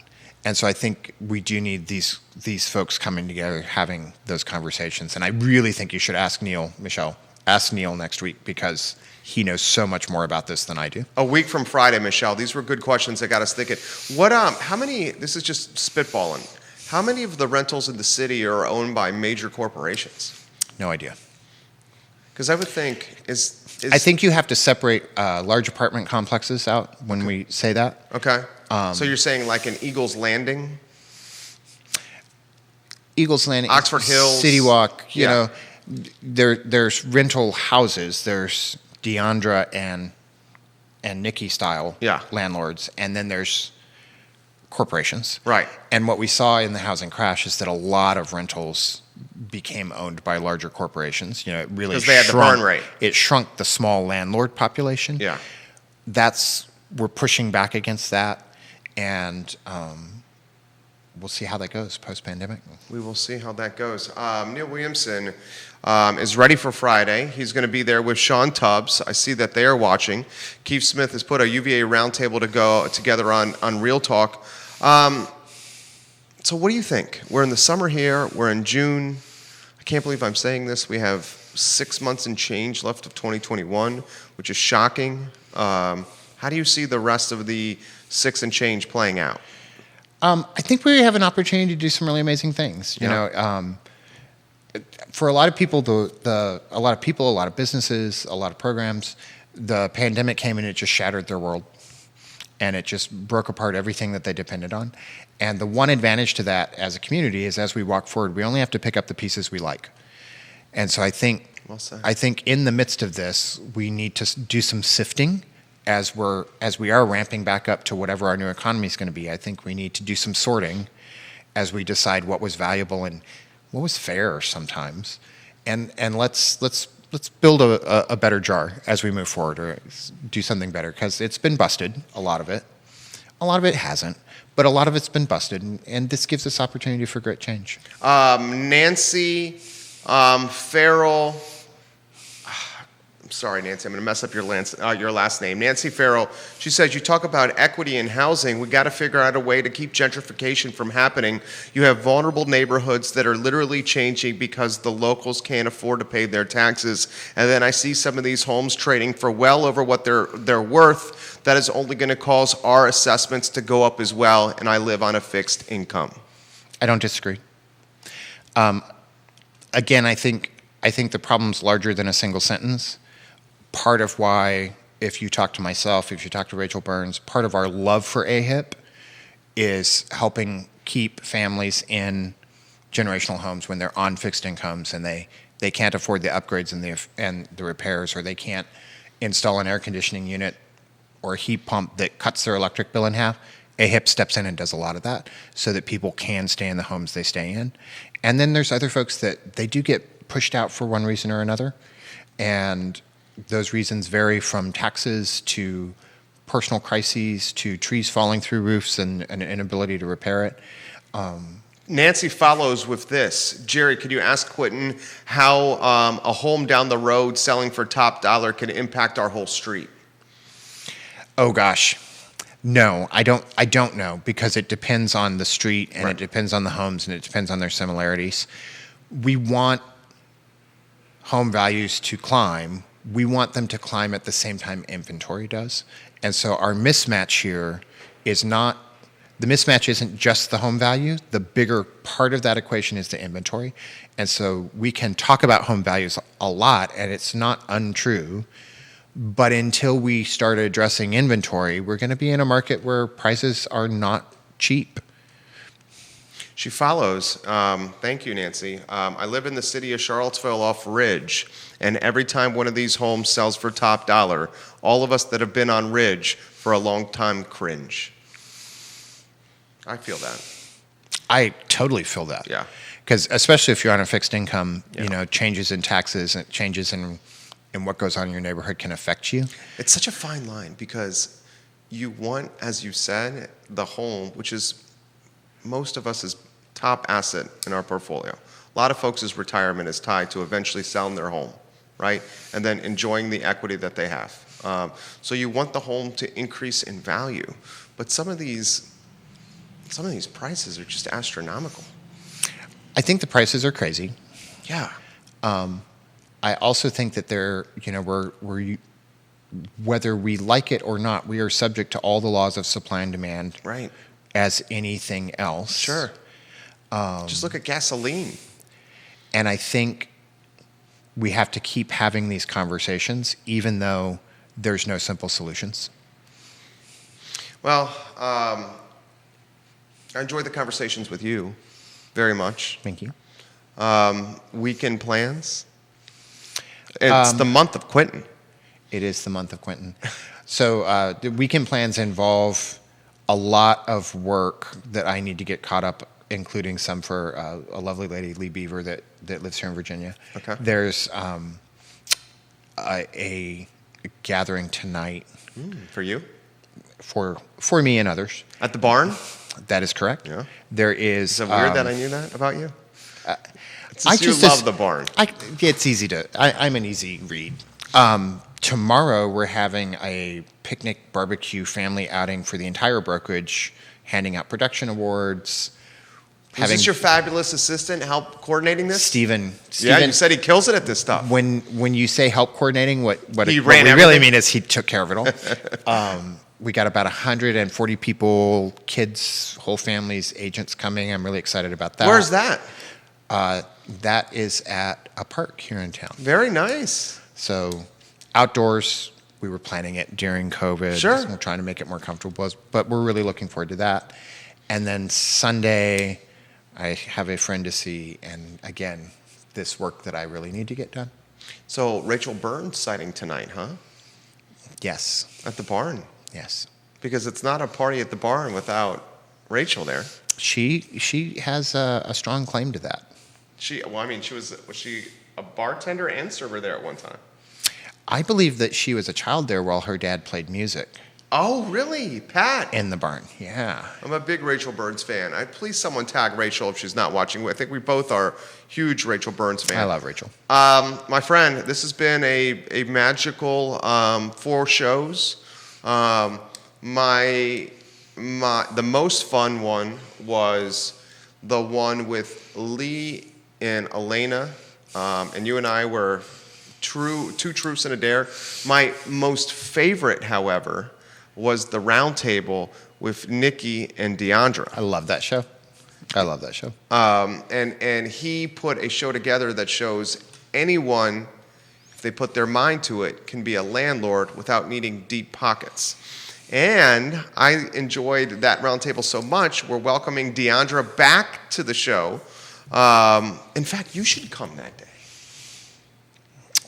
B: And so I think we do need these folks coming together, having those conversations. And I really think you should ask Neil, Michelle, ask Neil next week, because he knows so much more about this than I do.
A: A week from Friday, Michelle. These were good questions that got us thinking. How many, this is just spitballing, how many of the rentals in the city are owned by major corporations?
B: No idea.
A: Because I would think,
B: I think you have to separate large apartment complexes out when we say that.
A: Okay. So you're saying like an Eagles Landing?
B: Eagles Landing,
A: Oxford Hills,
B: City Walk, you
A: yeah.
B: know, there's rental houses. There's Deandra and Nikki style landlords, and then there's corporations.
A: Right.
B: And what we saw in the housing crash is that a lot of rentals became owned by larger corporations. You know, it really
A: because they had the burn rate.
B: It shrunk the small landlord population.
A: Yeah.
B: We're pushing back against that, and we'll see how that goes post-pandemic.
A: We will see how that goes. Neil Williamson is ready for Friday. He's going to be there with Sean Tubbs. I see that they are watching. Keith Smith has put a UVA roundtable together on Real Talk. So what do you think? We're in the summer here. We're in June. I can't believe I'm saying this. We have 6 months and change left of 2021, which is shocking. How do you see the rest of the 6 and change playing out?
B: I think we have an opportunity to do some really amazing things. You know, for a lot of people, a lot of businesses, a lot of programs, the pandemic came and it just shattered their world, and it just broke apart everything that they depended on. And the one advantage to that as a community is, as we walk forward, we only have to pick up the pieces we like. And so I think
A: Well said.
B: I think in the midst of this, we need to do some sifting as we are ramping back up to whatever our new economy is going to be. I think we need to do some sorting as we decide what was valuable and what was fair sometimes, and let's build a better jar as we move forward, or do something better, because it's been busted, a lot of it. A lot of it hasn't, but a lot of it's been busted, and this gives us opportunity for great change.
A: Nancy Farrell. I'm sorry, Nancy, I'm going to mess up your last name. Nancy Farrell, she says, you talk about equity in housing. We got to figure out a way to keep gentrification from happening. You have vulnerable neighborhoods that are literally changing because the locals can't afford to pay their taxes. And then I see some of these homes trading for well over what they're worth. That is only going to cause our assessments to go up as well, and I live on a fixed income.
B: I don't disagree. Again, I think the problem's larger than a single sentence. Part of why, if you talk to myself, if you talk to Rachel Burns, part of our love for AHIP is helping keep families in generational homes when they're on fixed incomes and they can't afford the upgrades and the repairs, or they can't install an air conditioning unit or a heat pump that cuts their electric bill in half. AHIP steps in and does a lot of that so that people can stay in the homes they stay in. And then there's other folks that they do get pushed out for one reason or another, and those reasons vary from taxes to personal crises to trees falling through roofs and an inability to repair it.
A: Nancy follows with this. Jerry, could you ask Quinton how a home down the road selling for top dollar can impact our whole street?
B: Oh gosh. No, I don't know, because it depends on the street, and It depends on the homes, and it depends on their similarities. We want home values to climb. We want them to climb at the same time inventory does. And so our mismatch here is not, the mismatch isn't just the home value. The bigger part of that equation is the inventory. And so we can talk about home values a lot, and it's not untrue. But until we start addressing inventory, we're going to be in a market where prices are not cheap.
A: She follows. Thank you, Nancy. I live in the city of Charlottesville off Ridge, and every time one of these homes sells for top dollar, all of us that have been on Ridge for a long time cringe. I feel that.
B: I totally feel that.
A: Yeah.
B: Because especially if you're on a fixed income,
A: Yeah.
B: Changes in taxes and changes in what goes on in your neighborhood can affect you.
A: It's such a fine line, because you want, as you said, the home, which is most of us' top asset in our portfolio. A lot of folks' retirement is tied to eventually selling their home, right? And then enjoying the equity that they have. So you want the home to increase in value, but some of these prices are just astronomical.
B: I think the prices are crazy.
A: Yeah.
B: I also think that whether we like it or not, we are subject to all the laws of supply and demand.
A: Right.
B: As anything else.
A: Sure. Just look at gasoline.
B: And I think we have to keep having these conversations, even though there's no simple solutions.
A: Well, I enjoyed the conversations with you very much.
B: Thank you.
A: Weekend plans? It's the month of Quinton.
B: It is the month of Quinton. So the weekend plans involve a lot of work that I need to get caught up, including some for a lovely lady, Lee Beaver, that lives here in Virginia.
A: Okay.
B: There's a gathering tonight.
A: For you?
B: For me and others.
A: At the barn?
B: That is correct.
A: Yeah.
B: There is.
A: Is it weird that I knew that about you? You love the barn.
B: It's easy to. I'm an easy read. Tomorrow we're having a picnic barbecue family outing for the entire brokerage, handing out production awards.
A: Is this your fabulous assistant help coordinating this?
B: Steven.
A: Yeah, you said he kills it at this stuff.
B: When you say help coordinating, what
A: He
B: we
A: ran
B: really
A: everything?
B: mean is he took care of it all. We got about 140 people, kids, whole families, agents coming. I'm really excited about that.
A: Where's that?
B: That is at a park here in town.
A: Very nice.
B: So outdoors, we were planning it during COVID.
A: Sure.
B: We're trying to make it more comfortable, but we're really looking forward to that. And then Sunday, I have a friend to see, and again, this work that I really need to get done.
A: So Rachel Burns sighting tonight, huh?
B: Yes.
A: At the barn.
B: Yes.
A: Because it's not a party at the barn without Rachel there.
B: She has a strong claim to that.
A: She was she a bartender and server there at one time?
B: I believe that she was a child there while her dad played music
A: Oh, really? Pat?
B: in the barn. Yeah.
A: I'm a big Rachel Burns fan. Please someone tag Rachel if she's not watching. I think we both are huge Rachel Burns fans.
B: I love Rachel.
A: My friend, this has been a magical 4 shows. The most fun one was the one with Lee and Elena, and you and I were two truths and a dare. My most favorite, however, was the round table with Nikki and Deandra.
B: I love that show.
A: And he put a show together that shows anyone, if they put their mind to it, can be a landlord without needing deep pockets. And I enjoyed that roundtable so much, we're welcoming Deandra back to the show. In fact, you should come that day.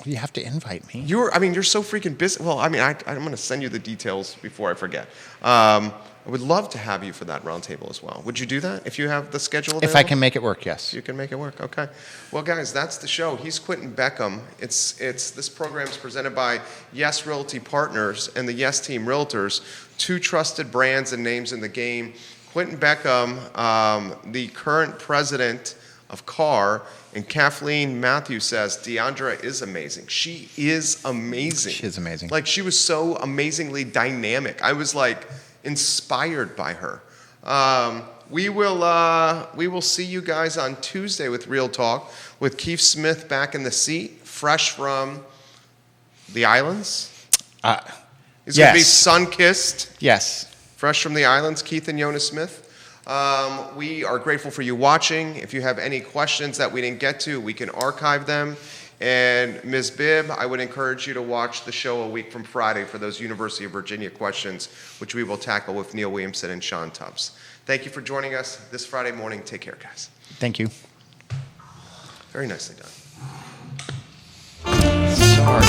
B: You have to invite me.
A: You're so freaking busy. Well, I'm going to send you the details before I forget. I would love to have you for that roundtable as well. Would you do that if you have the schedule available?
B: If I can make it work, yes.
A: You can make it work. Okay. Well, guys, that's the show. He's Quinton Beckham. This program is presented by Yes Realty Partners and the Yes Team Realtors, 2 trusted brands and names in the game. Quinton Beckham, the current president of CAR, and Kathleen Matthews says Deandra is amazing. She is amazing.
B: She is amazing.
A: Like, she was so amazingly dynamic. I was like inspired by her. We will see you guys on Tuesday with Real Talk with Keith Smith back in the seat, fresh from the islands. He's going to be sun-kissed.
B: Yes.
A: Fresh from the islands, Keith and Jonas Smith. We are grateful for you watching. If you have any questions that we didn't get to, we can archive them. And Ms. Bibb, I would encourage you to watch the show a week from Friday for those University of Virginia questions, which we will tackle with Neil Williamson and Sean Tubbs. Thank you for joining us this Friday morning. Take care, guys.
B: Thank you.
A: Very nicely done.
B: Sorry.